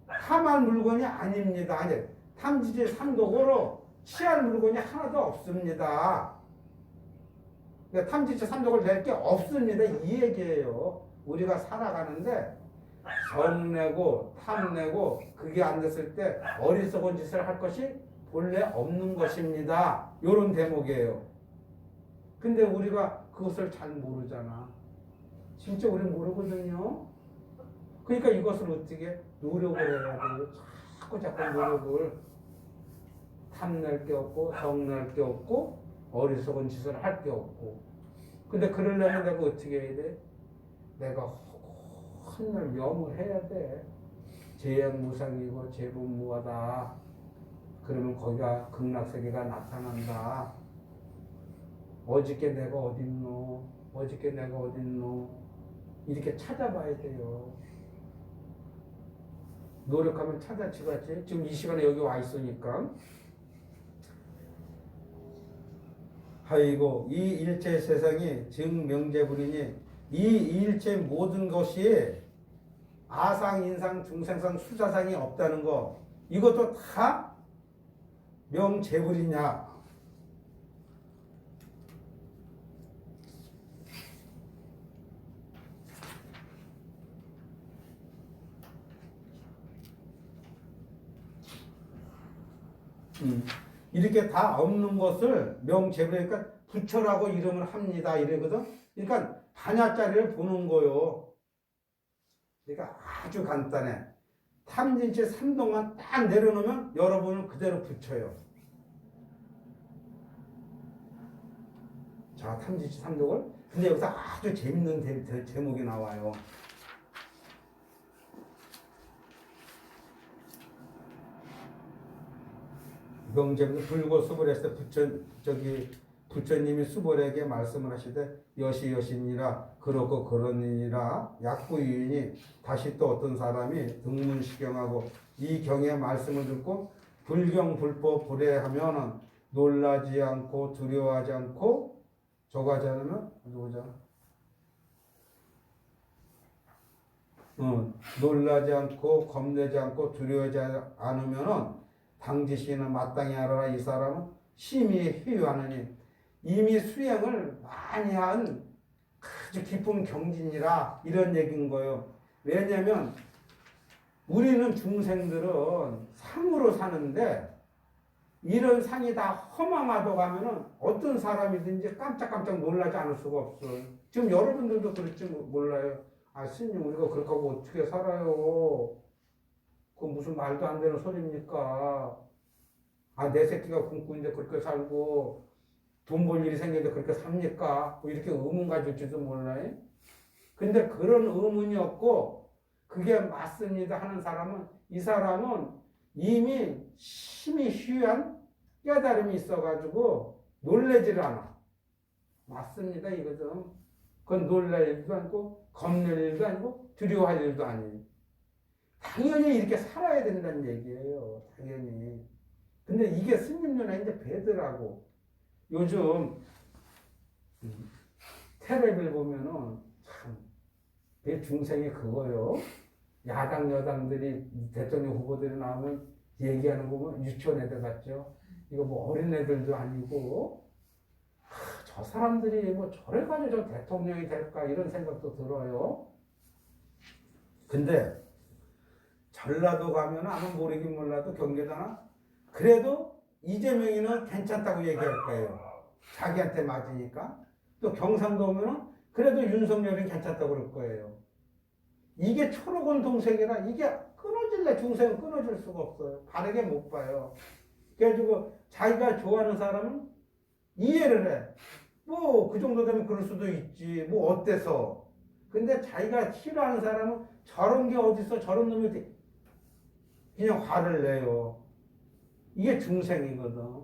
탐할 물건이 아닙니다. 아니, 탐진치 삼독으로 취할 물건이 하나도 없습니다. 그러니까 탐진치 삼독을 낼 게 없습니다. 이 얘기예요. 우리가 살아가는데 성내고 탐내고 그게 안 됐을 때 어리석은 짓을 할 것이 본래 없는 것입니다. 요런 대목이에요. 근데 우리가 그것을 잘 모르잖아. 진짜 우리 모르거든요. 그러니까 이것을 어떻게 노력을 해야 돼요. 자꾸 노력을. 탐낼 게 없고 성낼 게 없고 어리석은 짓을 할 게 없고. 근데 그러려면 내가 어떻게 해야 돼? 내가 헌날 명을 해야 돼. 재행무상이고 재분무하다. 그러면 거기가 극락세계가 나타난다. 어저께 내가 어딨노? 어저께 내가 어딨노? 이렇게 찾아봐야 돼요. 노력하면 찾아지겠지. 지금 이 시간에 여기 와 있으니까. 아이고 이 일체 세상이 증명제불이니 이 일체 모든 것이 아상, 인상, 중생상, 수자상이 없다는 거 이것도 다 명제불이냐? 이렇게 다 없는 것을 명제불이니까 부처라고 이름을 합니다. 이러거든. 그러니까 반야짜리를 보는 거요. 그러니까 아주 간단해. 탐진치 3동만 딱 내려놓으면 여러분은 그대로 부처요. 자, 탐진치 3동을. 근데 여기서 아주 재밌는 제목이 나와요. 명제불 불고 수불했을 때 부처님이 수벌에게 말씀을 하시되 여시니라 그렇고 그러니라 약부유인이 다시 또 어떤 사람이 등문시경하고 이 경의 말씀을 듣고 불경불법 불회하면은 놀라지 않고 두려워하지 않고 저거하지 않으면 누구죠? 놀라지 않고 겁내지 않고 두려워하지 않으면은 당지시는 마땅히 하라. 이 사람은 심히 회유하느니 이미 수행을 많이 한 아주 깊은 경진이라 이런 얘기인 거예요. 왜냐하면 우리는 중생들은 상으로 사는데 이런 상이 다 허망하다고 하면은 어떤 사람이든지 깜짝깜짝 놀라지 않을 수가 없어요. 지금 여러분들도 그럴지 몰라요. 아, 스님 우리가 그렇게 하고 어떻게 살아요? 그 무슨 말도 안 되는 소리입니까? 아, 내 새끼가 굶고 있는데 그렇게 살고 돈 벌 일이 생겼는데 그렇게 삽니까? 뭐 이렇게 의문 가질지도 몰라요. 근데 그런 의문이 없고 그게 맞습니다 하는 사람은 이 사람은 이미 심히 희유한 깨달음이 있어가지고 놀래지를 않아. 맞습니다 이거죠. 그건 놀랄 일도 아니고 겁낼 일도 아니고 두려워할 일도 아니에요. 당연히 이렇게 살아야 된다는 얘기예요. 당연히. 근데 이게 스님 눈에 이제 배더라고. 요즘 텔레비를 보면은 참 내 중생이 그거요. 야당 여당들이 대통령 후보들이 나오면 얘기하는 거 보면 유치원 애들 같죠. 이거 뭐 어린 애들도 아니고 저 사람들이 뭐 저래 가지고 저 대통령이 될까 이런 생각도 들어요. 근데 전라도 가면 아마 모르긴 몰라도 경기도나 그래도 이재명이는 괜찮다고 얘기할 거예요. 자기한테 맞으니까. 또 경상도 오면은 그래도 윤석열이 괜찮다고 그럴 거예요. 이게 초록은 동생이라 이게 끊어질래 중생은 끊어질 수가 없어요. 바르게 못 봐요. 그래가지고 자기가 좋아하는 사람은 이해를 해. 뭐 그 정도 되면 그럴 수도 있지. 뭐 어때서. 근데 자기가 싫어하는 사람은 저런 게 어딨어 저런 놈이 어디 그냥 화를 내요. 이게 중생이거든.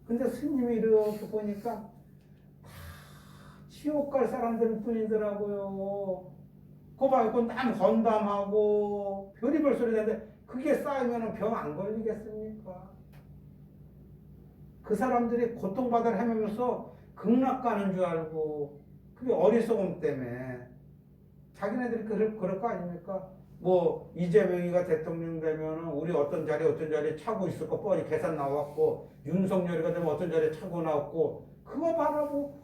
근데 스님이 이렇게 보니까 다 지옥 갈 사람들 뿐이더라고요. 그거 봐요. 그건 남 건담하고 별의별 소리 나는데 그게 쌓이면 병 안 걸리겠습니까? 그 사람들이 고통받아를 헤매면서 극락 가는 줄 알고 그게 어리석음 때문에 자기네들이 그럴 거 아닙니까? 뭐 이재명이가 대통령 되면 우리 어떤 자리에 차고 있을 거 뻔히 계산 나왔고 윤석열이가 되면 어떤 자리에 차고 나왔고 그거 바라고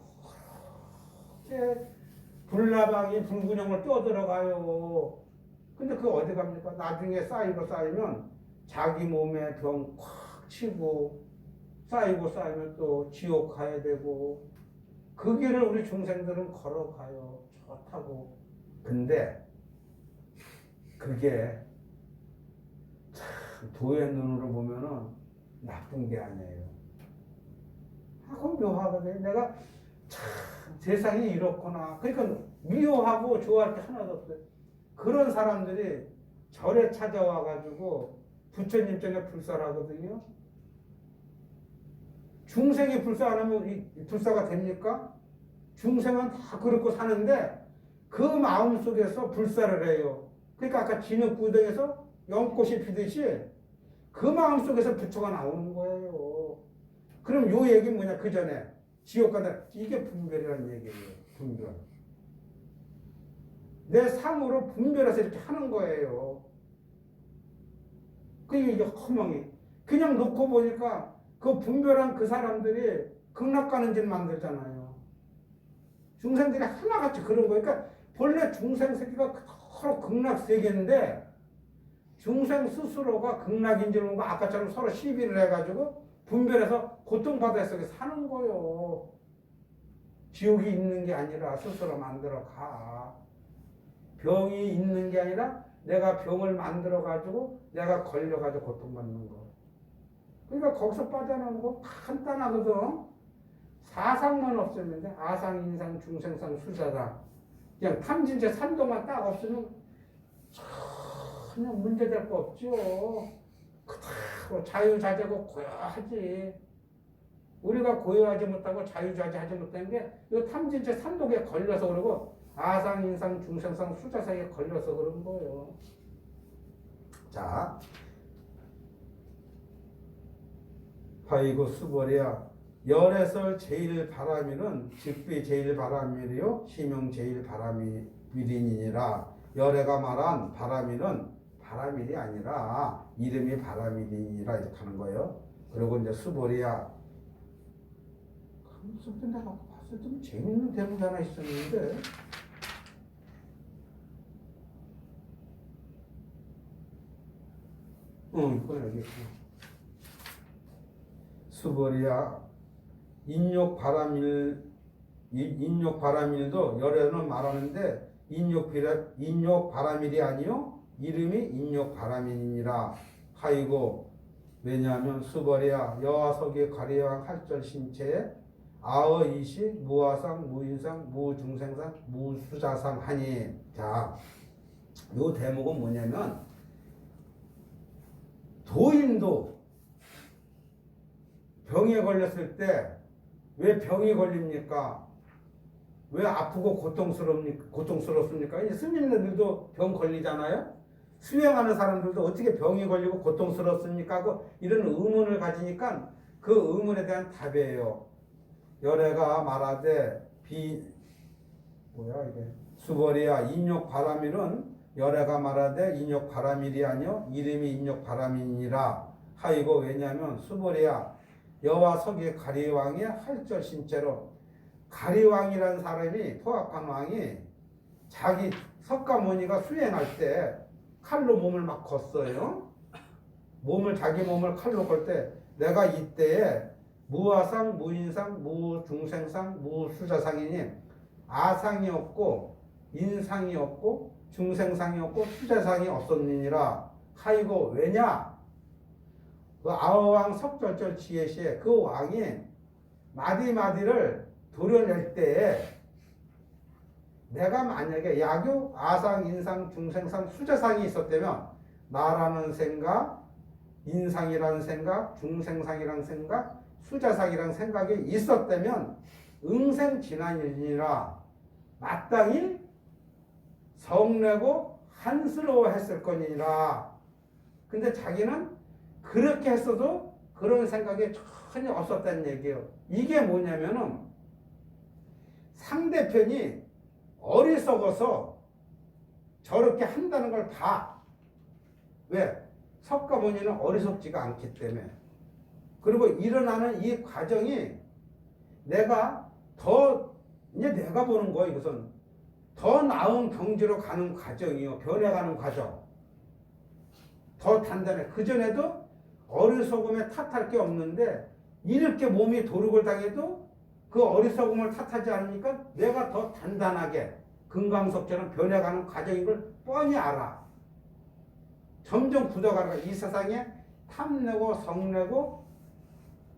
불나방이 불균형을 뛰어들어가요. 근데 그거 어디 갑니까? 나중에 쌓이면 자기 몸에 병 콱 치고 쌓이면 또 지옥 가야 되고 그 길을 우리 중생들은 걸어가요. 좋다고. 근데 그게 참 도의 눈으로 보면은 나쁜 게 아니에요. 그건 묘하거든요. 내가 참 세상이 이렇구나. 그러니까 미워하고 좋아할 게 하나도 없어요. 그런 사람들이 절에 찾아와가지고 부처님 전에 불사하거든요. 중생이 불사 안 하면 이 불사가 됩니까? 중생은 다 그렇고 사는데 그 마음 속에서 불사를 해요. 그러니까 아까 진흙구덩에서 연꽃이 피듯이 그 마음 속에서 부처가 나오는 거예요. 그럼 요 얘기 뭐냐? 그 전에 지옥 간다. 이게 분별이라는 얘기예요. 분별. 내 삶으로 분별해서 이렇게 하는 거예요. 그게 이제 허망이. 그냥 놓고 보니까 그 분별한 그 사람들이 극락 가는 길 만들잖아요. 중생들이 하나같이 그런 거예요. 그러니까 본래 중생 세계가 서로 극락 세계인데 중생 스스로가 극락인 줄 모르고 아까처럼 서로 시비를 해가지고 분별해서 고통받아 속에 사는 거예요. 지옥이 있는 게 아니라 스스로 만들어 가. 병이 있는 게 아니라 내가 병을 만들어 가지고 내가 걸려 가지고 고통받는 거. 그러니까 거기서 빠져나오는 거 간단하거든. 사상만 없으면 돼. 아상, 인상, 중생상, 수사상. 그냥 탐진체 산도만 딱 없으면 전혀 문제될 거 없죠. 그대로 자유자재고 고요하지. 우리가 고요하지 못하고 자유자재하지 못하는 게 이 탐진체 산독에 걸려서 그러고 아상, 인상, 중생상, 수자상에 걸려서 그런 거예요. 자, 화이고 수벌이야. 열에서 제일 바람이는 즉비 제일 바람이요 시명 제일 바람이니라. 열애가 말한 바람이는 바람일이 아니라 이름이 바람이니라 이렇게 하는 거예요. 그리고 이제 수벌이야. 무슨 때 내가 봤을 때 재밌는 대목이 하나 있었는데. 이건 여기 있구나. 수벌이야. 인욕 바람일도 열애는 말하는데 인욕 바람일이 아니요 이름이 인욕 바람이니라 하이고. 왜냐하면 수벌이야 여하석의 가리왕 할절 신체에 아어 이시 무아상 무인상 무중생상 무수자상 하니. 자, 요 대목은 뭐냐면 도인도 병에 걸렸을 때 왜 병이 걸립니까? 왜 아프고 고통스럽습니까? 이 스님들도 병 걸리잖아요. 수행하는 사람들도 어떻게 병이 걸리고 고통스럽습니까? 하고 이런 의문을 가지니까 그 의문에 대한 답이에요. 열애가 말하되 수벌이야 인욕 바람일은 열애가 말하되 인욕 바람일이 아니요 이름이 인욕 바람이니라 하이고. 왜냐하면 수벌이야 여와 석의 가리왕의 할절 신체로. 가리왕이라는 사람이 포악한 왕이 자기 석가모니가 수행할 때 칼로 몸을 막 걷어요. 자기 몸을 칼로 걸 때 내가 이때에 무아상 무인상 무중생상 무수자상이니 아상이 없고 인상이 없고 중생상이 없고 수자상이 없었느니라 하이고. 왜냐? 그 아어왕 석절절 지혜시에 그 왕이 마디마디를 도려낼 때에 내가 만약에 야교 아상 인상 중생상 수자상이 있었다면 나라는 생각 인상이라는 생각 중생상이라는 생각 수자상이라는 생각이 있었다면 응생진안이니라 마땅히 성내고 한스러워 했을 거니라. 근데 자기는 그렇게 했어도 그런 생각이 전혀 없었다는 얘기예요. 이게 뭐냐면은 상대편이 어리석어서 저렇게 한다는 걸 봐. 왜? 석가모니는 어리석지가 않기 때문에. 그리고 일어나는 이 과정이 내가 보는 거야. 이것은 더 나은 경지로 가는 과정이요. 변해가는 과정. 더 단단해. 그전에도 어리석음에 탓할 게 없는데 이렇게 몸이 도륙을 당해도 그 어리석음을 탓하지 않으니까 내가 더 단단하게 금강석처럼 변해가는 과정인 걸 뻔히 알아. 점점 굳어가는 거야. 이 세상에 탐내고 성내고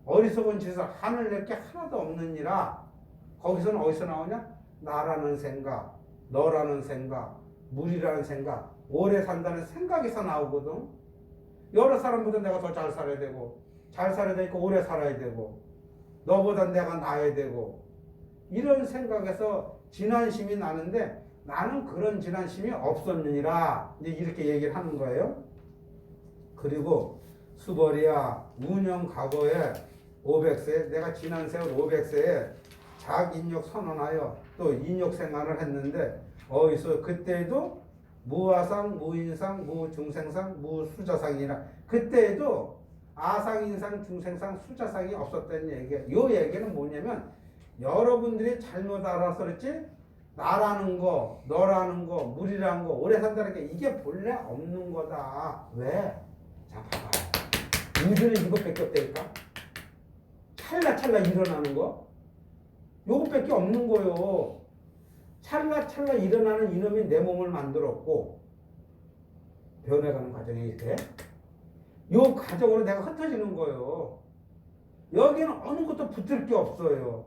어리석은 짓을 하늘 낼게 하나도 없느니라. 거기서는 어디서 나오냐? 나라는 생각, 너라는 생각, 물이라는 생각, 오래 산다는 생각에서 나오거든. 여러 사람보다 내가 더 잘 살아야 되고, 잘 살아야 되니까 오래 살아야 되고, 너보다 내가 나아야 되고, 이런 생각에서 진한심이 나는데 나는 그런 진한심이 없었느니라. 이제 이렇게 얘기를 하는 거예요. 그리고 수벌이야, 운영 과거에 500세, 내가 지난 세월 500세에 작인욕 선언하여 또 인욕 생활을 했는데 어디서 그때에도 무아상, 무인상, 무중생상, 무수자상이라 그때에도 아상인상, 중생상, 수자상이 없었다는 얘기예요. 이 얘기는 뭐냐면 여러분들이 잘못 알아서 그렇지 나라는 거, 너라는 거, 물이라는 거, 오래 산다는 게 이게 본래 없는 거다. 왜? 자, 봐봐요. 우주는 이것밖에 없다니까? 찰나찰나 일어나는 거? 요것밖에 없는 거요. 찰나찰나 일어나는 이놈이 내 몸을 만들었고 변해가는 과정이 이렇게 요 과정으로 내가 흩어지는 거예요. 여기는 어느 것도 붙을 게 없어요.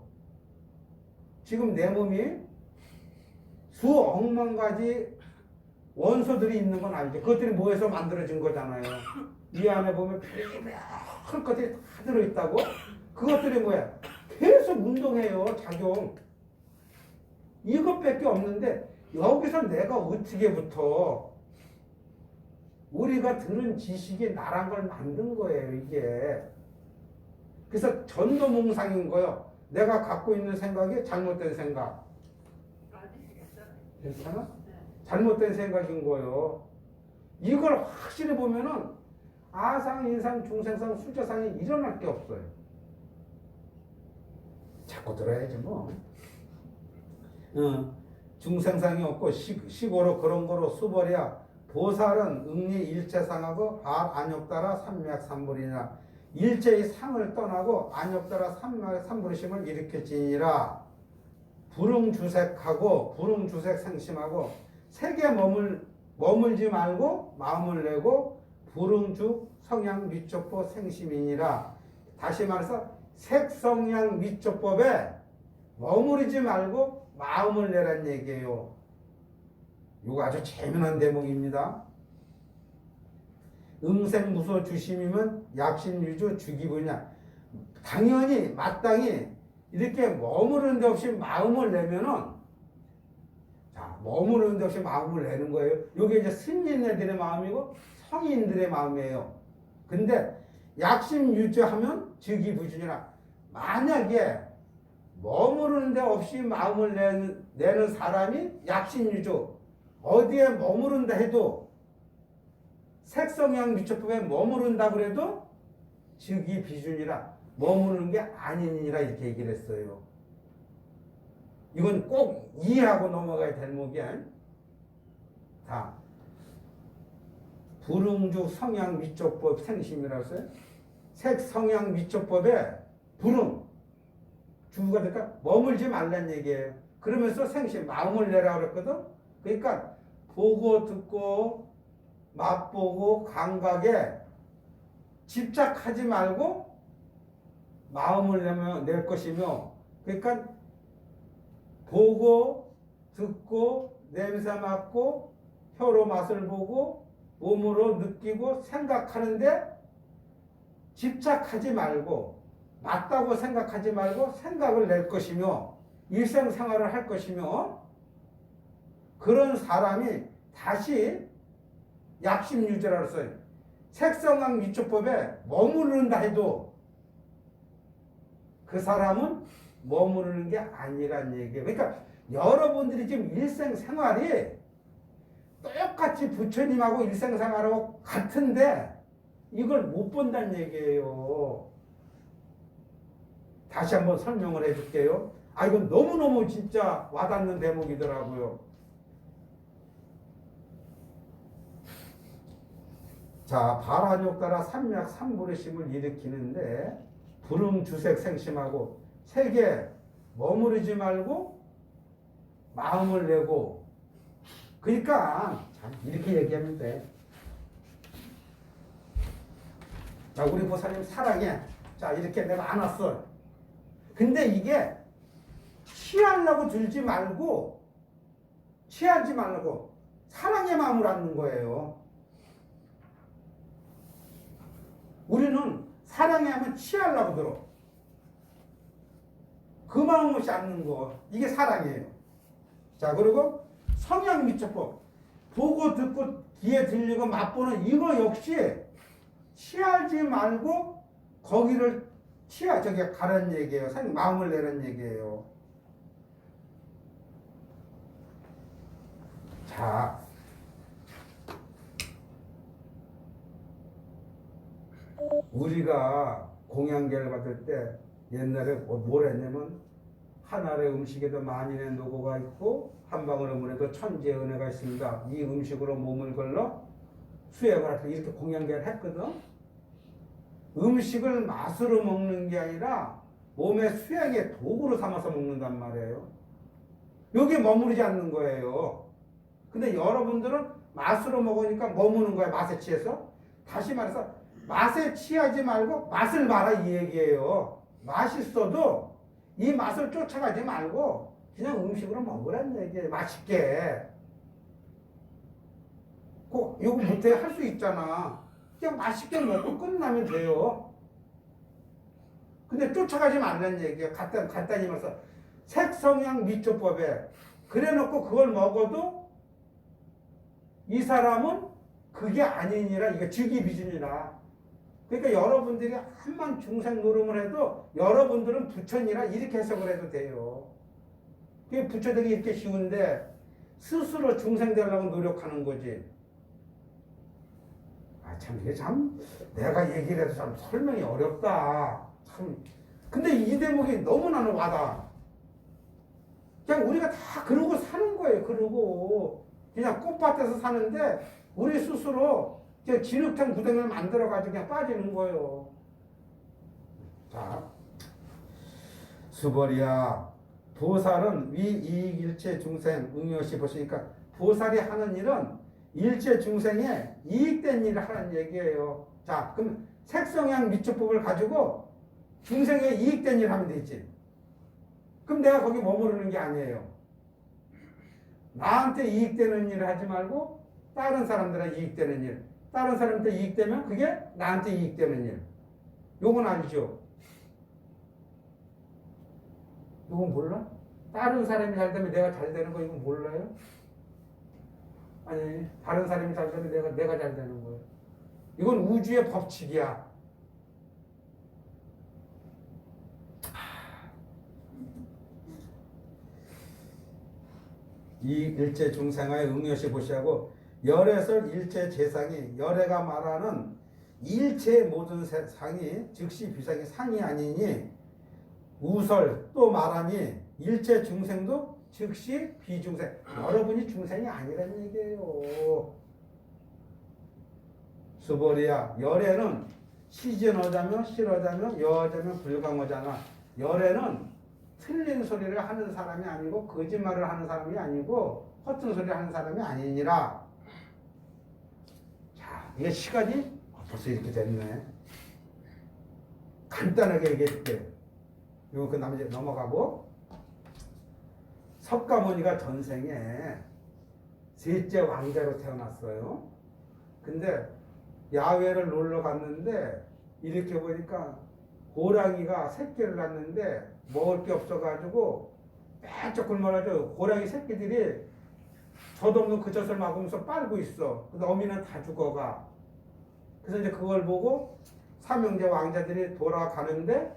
지금 내 몸이 수억만 가지 원소들이 있는 건 알죠. 그것들이 뭐해서 만들어진 거잖아요. 이 안에 보면 별별 것들이 다 들어있다고. 그것들이 뭐야? 계속 운동해요. 작용. 이것밖에 없는데 여기서 내가 어떻게 붙어? 우리가 들은 지식이 나란 걸 만든 거예요. 이게. 그래서 전도몽상인 거예요. 내가 갖고 있는 생각이 잘못된 생각. 괜찮아? 잘못된 생각인 거예요. 이걸 확실히 보면은 아상, 인상, 중생상, 수자상이 일어날 게 없어요. 자꾸 들어야지 뭐. 중생상이 없고 시고로 그런 거로 수벌이야. 보살은 응리 일체상하고 안욕따라 삼맥삼불이냐. 일체의 상을 떠나고 안욕따라 삼맥삼불심을 일으켰지니라. 불응주색하고 불응주색 생심하고 색에 머물지 말고 마음을 내고 불응주 성향 미촉법 생심이니라. 다시 말해서 색성향 미촉법에 머무르지 말고 마음을 내란 얘기예요. 이거 아주 재미난 대목입니다. 음생무소 주심이면 약신유주 주기분야. 당연히 마땅히 이렇게 머무르는 데 없이 마음을 내면은 자 머무르는 데 없이 마음을 내는 거예요. 이게 이제 스님네들의 마음이고 성인들의 마음이에요. 근데 약심유주하면 즉위부준이라. 만약에 머무르는 데 없이 마음을 내는 사람이 약심유주 어디에 머무른다 해도 색성향 미촉법에 머무른다 그래도 즉위비준이라 머무르는 게 아니니라 이렇게 얘기를 했어요. 이건 꼭 이해하고 넘어가야 될 목이야. 다 불응주 성향 미촉법 생심이라고 했어요. 색 성향 미촉법에 불응 주가 될까 머물지 말란 얘기예요. 그러면서 생심 마음을 내라 그랬거든. 그러니까 보고 듣고 맛보고 감각에 집착하지 말고 마음을 낼 것이며, 그러니까 보고 듣고 냄새 맡고 혀로 맛을 보고 몸으로 느끼고 생각하는데 집착하지 말고 맞다고 생각하지 말고 생각을 낼 것이며 일생생활을 할 것이며, 그런 사람이 다시 약심유죄라고 써요. 색성학 미촉법에 머무른다 해도 그 사람은 머무르는 게 아니란 얘기예요. 그러니까 여러분들이 지금 일생생활이 똑같이 부처님하고 일생생활하고 같은데 이걸 못 본다는 얘기예요. 다시 한번 설명을 해줄게요. 이건 너무너무 진짜 와닿는 대목이더라고요. 자, 발한욕 따라 삼약 삼부르심을 일으키는데 불음 주색 생심하고 색에 머무르지 말고 마음을 내고. 그러니까 참 이렇게 얘기하면 돼. 자, 우리 보살님 사랑해. 자, 이렇게 내가 안았어. 근데 이게 취하려고 들지 말고, 취하지 말고 사랑의 마음을 안는 거예요. 우리는 사랑해 하면 취하려고 들어. 그 마음 없이 안는 거. 이게 사랑이에요. 자, 그리고 성향 미처법. 보고 듣고 귀에 들리고 맛보는 이거 역시 취하지 말고 거기를 저기 가라는 얘기예요. 마음을 내는 얘기예요. 자, 우리가 공양계를 받을 때 옛날에 뭘 했냐면 하나의 음식에도 만인의 노고가 있고 한방울 음문에도 천지의 은혜가 있습니다. 이 음식으로 몸을 걸러 수행을 하고 이렇게 공양계를 했거든. 음식을 맛으로 먹는 게 아니라 몸의 수행의 도구로 삼아서 먹는단 말이에요. 여기에 머무르지 않는 거예요. 근데 여러분들은 맛으로 먹으니까 머무는 거야. 맛에 취해서. 다시 말해서 맛에 취하지 말고 맛을 봐라 이 얘기예요. 맛있어도 이 맛을 쫓아가지 말고 그냥 음식으로 먹으라는 얘기예요. 맛있게. 꼭 이거 못해 할 수 있잖아. 그냥 맛있게 먹고 끝나면 돼요. 근데 쫓아가지 말라는 얘기예요. 간단히 말해서 색성향 미초법에 그래놓고 그걸 먹어도 이 사람은 그게 아니니라. 이게 즉위비준이라. 그러니까 여러분들이 한만 중생 노름을 해도 여러분들은 부처니라 이렇게 해석을 해도 돼요. 그게 부처되기 이렇게 쉬운데 스스로 중생 되려고 노력하는 거지. 아, 참, 이게 참, 내가 얘기를 해도 참 설명이 어렵다. 참. 근데 이 대목이 너무나는 와닿아. 그냥 우리가 다 그러고 사는 거예요. 그러고. 그냥 꽃밭에서 사는데 우리 스스로 진흙탕 구덩이를 만들어가지고 그냥 빠지는 거예요. 자, 수벌이야. 보살은 위이익 일체 중생 응여시 보시니까 보살이 하는 일은 일체 중생에 이익된 일을 하는 얘기예요. 자, 그럼 색성향 미초법을 가지고 중생에 이익된 일을 하면 되지. 그럼 내가 거기 머무르는 게 아니에요. 나한테 이익되는 일을 하지 말고 다른 사람들한테 이익되는 일. 다른 사람한테 이익되면 그게 나한테 이익되는 일. 요건 아니죠. 이건 몰라? 다른 사람이 잘 되면 내가 잘 되는 거 이건 몰라요? 아니, 다른 사람이 잘 되면 내가 잘 되는 거예요. 이건 우주의 법칙이야. 이 일체 중생의 응여시 보시하고 열에서 일체 재상이 열애가 말하는 일체 모든 상이 즉시 비상이 상이 아니니 우설 또 말하니 일체 중생도 즉시 비중생. 여러분이 중생이 아니라는 얘기예요. 수벌이야. 열애는 시전어자며 실어자며 여자며 불강어자나. 열애는 틀린 소리를 하는 사람이 아니고 거짓말을 하는 사람이 아니고 허튼 소리를 하는 사람이 아니니라. 자, 이게 시간이 벌써 이렇게 됐네. 간단하게 얘기해줄게. 이거 그 다음에 이제 넘어가고. 석가모니가 전생에 셋째 왕자로 태어났어요. 근데 야외를 놀러 갔는데 이렇게 보니까 호랑이가 새끼를 낳는데 먹을 게 없어가지고 빼쩍 굶어가지고 호랑이 새끼들이 젖없는 그 젖을 먹으면서 빨고 있어. 근데 어미는 다 죽어가. 그래서 이제 그걸 보고 삼형제 왕자들이 돌아가는데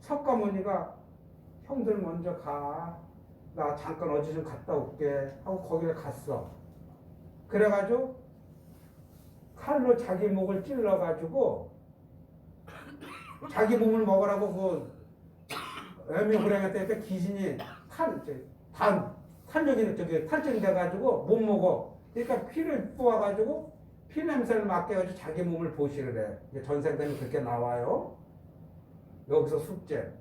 석가모니가 형들 먼저 가. 나 잠깐 어디 좀 갔다 올게 하고 거기를 갔어. 그래가지고 칼로 자기 목을 찔러가지고 자기 몸을 먹으라고 그 애미 호랑이한테 귀신이 탈적이 저기 탈증돼가지고 못 먹어. 그러니까 피를 뽑아가지고 피냄새를 맡게 해가지고 자기 몸을 보시를 해. 이제 전생되면 그렇게 나와요. 여기서 숙제.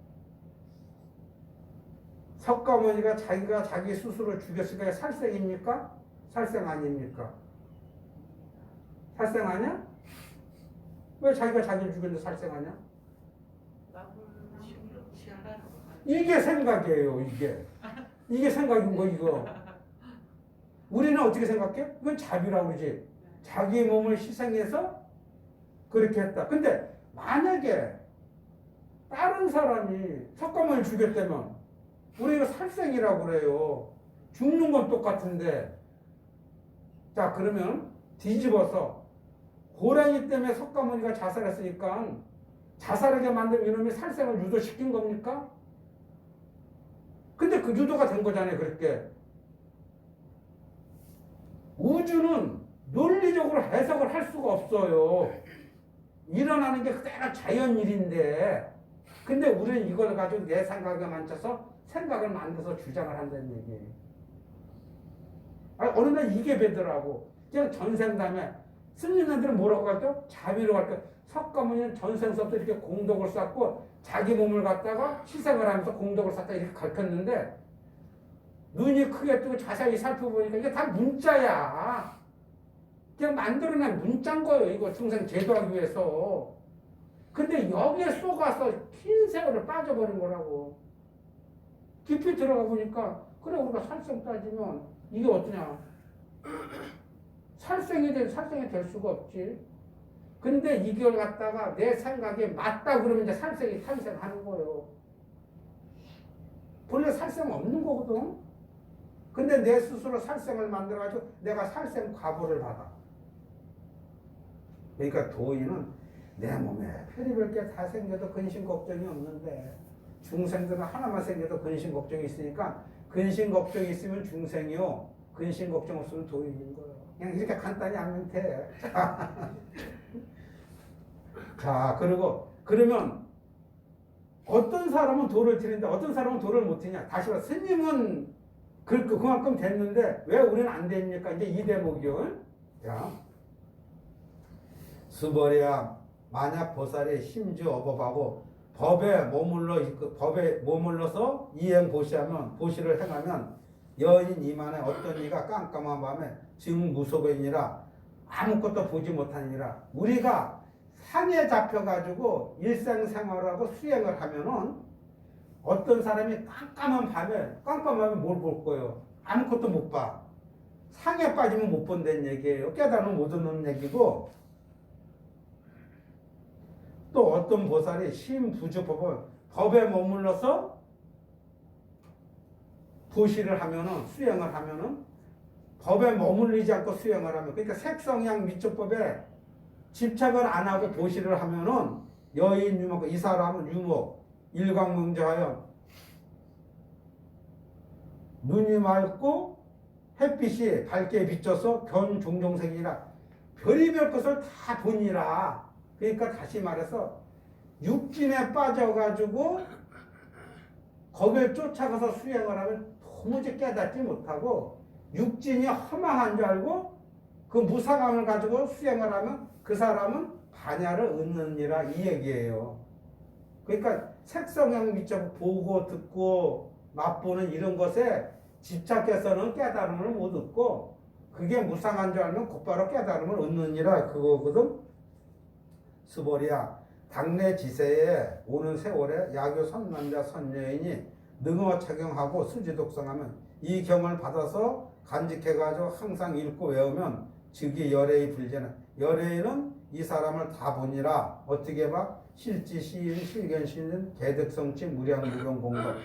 석가모니가 자기가 자기 스스로 죽였으니까 살생입니까? 살생 아닙니까? 살생 아니야? 왜 자기가 자기를 죽였는데 살생하냐? 남을 취하라는 거. 이게 생각이에요. 이게 생각인 거 이거. 우리는 어떻게 생각해? 이건 자비라고 그러지. 자기 몸을 희생해서 그렇게 했다. 근데 만약에 다른 사람이 석가모니를 죽였다면 우리가 살생이라고 그래요. 죽는 건 똑같은데. 자, 그러면 뒤집어서 고라니 때문에 석가모니가 자살했으니까 자살하게 만든 이놈이 살생을 유도시킨 겁니까? 근데 그 유도가 된 거잖아요. 그렇게. 우주는 논리적으로 해석을 할 수가 없어요. 일어나는 게 그대로 자연일인데, 근데 우리는 이걸 가지고 내 생각에 맞춰서 생각을 만들어서 주장을 한다는 얘기예요. 어느 날 이게 되더라고. 그냥 전생담에 스님들은 뭐라고 할까요? 자비로 할까요? 석가모니는 전생서부터 이렇게 공덕을 쌓고 자기 몸을 갖다가 희생을 하면서 공덕을 쌓다 이렇게 가르쳤는데, 눈이 크게 뜨고 자세히 살펴보니까 이게 다 문자야. 그냥 만들어낸 문자인 거예요. 이거 중생 제도하기 위해서. 근데 여기에 쏘가서 긴 세월을 빠져버린 거라고. 깊이 들어가 보니까 그래 우리가 살생 따지면 이게 어떠냐. 살생이 될 수가 없지. 근데 이걸 갖다가 내 생각에 맞다 그러면 이제 살생이 탄생하는 거예요. 본래 살생 없는 거거든. 근데 내 스스로 살생을 만들어가지고 내가 살생 과보를 받아. 그러니까 도인은 내 몸에 별의별 게 다 생겨도 근심 걱정이 없는데 중생들은 하나만 생겨도 근심 걱정이 있으니까 근심 걱정이 있으면 중생이요. 근심 걱정 없으면 도인인 거예요. 그냥 이렇게 간단히 알면 돼. 자, 그러면 어떤 사람은 도를 드리는데 어떤 사람은 도를 못 드냐. 다시 말해 스님은 그만큼 됐는데 왜 우리는 안 됩니까? 이제 이 대목이요. 자, 수벌이야 만약 보살이 심지어 어법하고 법에 머물러서 이행 보시하면 보시를 행하면 여인 이만에 어떤 이가 깜깜한 밤에 지금 무속이니라 아무것도 보지 못하니라. 우리가 상에 잡혀가지고 일생생활하고 수행을 하면은 어떤 사람이 깜깜하면 뭘 볼 거예요? 아무것도 못 봐. 상에 빠지면 못 본다는 얘기예요. 깨달으면 못 얻는 얘기고, 또 어떤 보살이 심부주법은 법에 머물러서 부시를 하면은 수행을 하면은 법에 머물리지 않고 수행을 하면, 그러니까 색성향 미적법에 집착을 안 하고 보시를 하면은 여인 유목, 이 사람은 유목 일광명자하여 눈이 맑고 햇빛이 밝게 비춰서 변 종종색이라 별의별 것을 다 보니라. 그러니까 다시 말해서 육진에 빠져가지고 거기를 쫓아가서 수행을 하면 도무지 깨닫지 못하고 육진이 허망한 줄 알고 그 무상함을 가지고 수행을 하면 그 사람은 반야를 얻느니라 이 얘기예요. 그러니까 색성향 미적 보고 듣고 맛보는 이런 것에 집착해서는 깨달음을 못 얻고 그게 무상한 줄 알면 곧바로 깨달음을 얻느니라 그거거든. 수벌이야 당내 지세에 오는 세월에 야교 선남자 선여인이 능어 착용하고 수지 독성하면 이 경을 받아서 간직해가지고 항상 읽고 외우면 즉이 열애의 불제는 열애는 이 사람을 다 보니라. 어떻게 봐? 실지 시인 실견시인 개득성치 무량무병 공덕.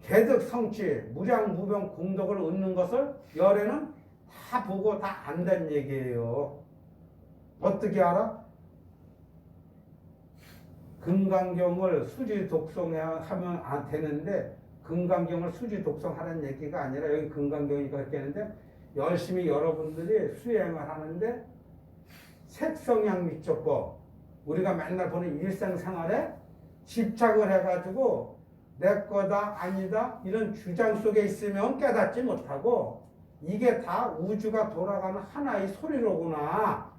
개득성치 무량무병 공덕을 얻는 것을 열애는 다 보고 다 안다는 얘기예요. 어떻게 알아? 금강경을 수지 독성하면 안 되는데 금강경을 수지 독성하라는 얘기가 아니라 여기 금강경이 그렇게 하는데 열심히 여러분들이 수행을 하는데 색성향 미적법 우리가 맨날 보는 일상생활에 집착을 해가지고 내 거다 아니다 이런 주장 속에 있으면 깨닫지 못하고 이게 다 우주가 돌아가는 하나의 소리로구나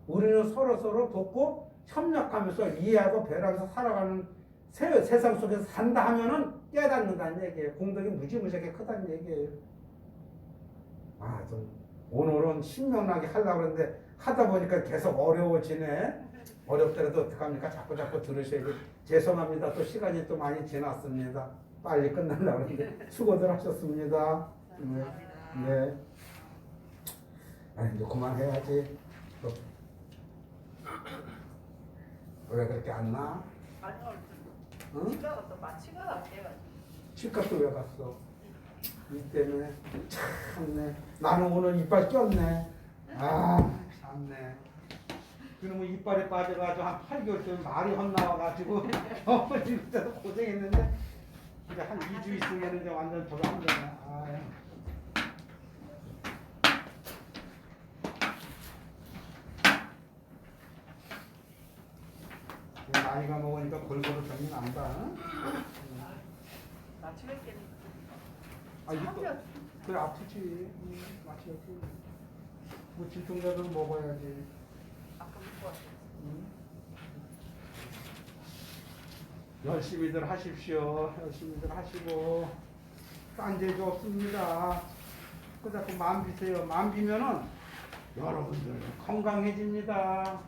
우리는 서로 돕고 협력하면서 이해하고 배려하면서 살아가는 세상 속에서 산다 하면은 깨닫는다는 얘기예요. 공덕이 무지무지하게 크다는 얘기예요. 좀 오늘은 신명나게 하려고 그러는데 하다 보니까 계속 어려워지네. 어렵더라도 어떡합니까? 자꾸 들으셔야지. 죄송합니다. 또 시간이 또 많이 지났습니다. 빨리 끝나려고 하는데 수고들 하셨습니다. 네. 네. 이제 그만해야지. 또. 왜 그렇게 안 나? 아니 오늘 응? 치과가 또 마취가 해가지고. 치과 또 왜 갔어? 이 때문에 참네. 나는 오늘 이빨 꼈네. 참네. 그러면 이빨에 빠져가지고 한 8개월쯤 말이 헛나와가지고 진짜 고생했는데 이제 한 2주 있으면 이제 완전 돌아온다네. 나이가 먹으니까 골고루 병이 난다. 마취가 있겠네. 이거 그래 아프지. 마취였지. 뭐 진통제도 먹어야지. 아까 먹고 왔어. 열심히들 하십시오. 열심히들 하시고 딴데도 없습니다. 그 자꾸 마음 비세요. 마음 비면은 여러분들 건강해집니다.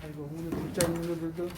아이고 오늘 진짜 있는 분들도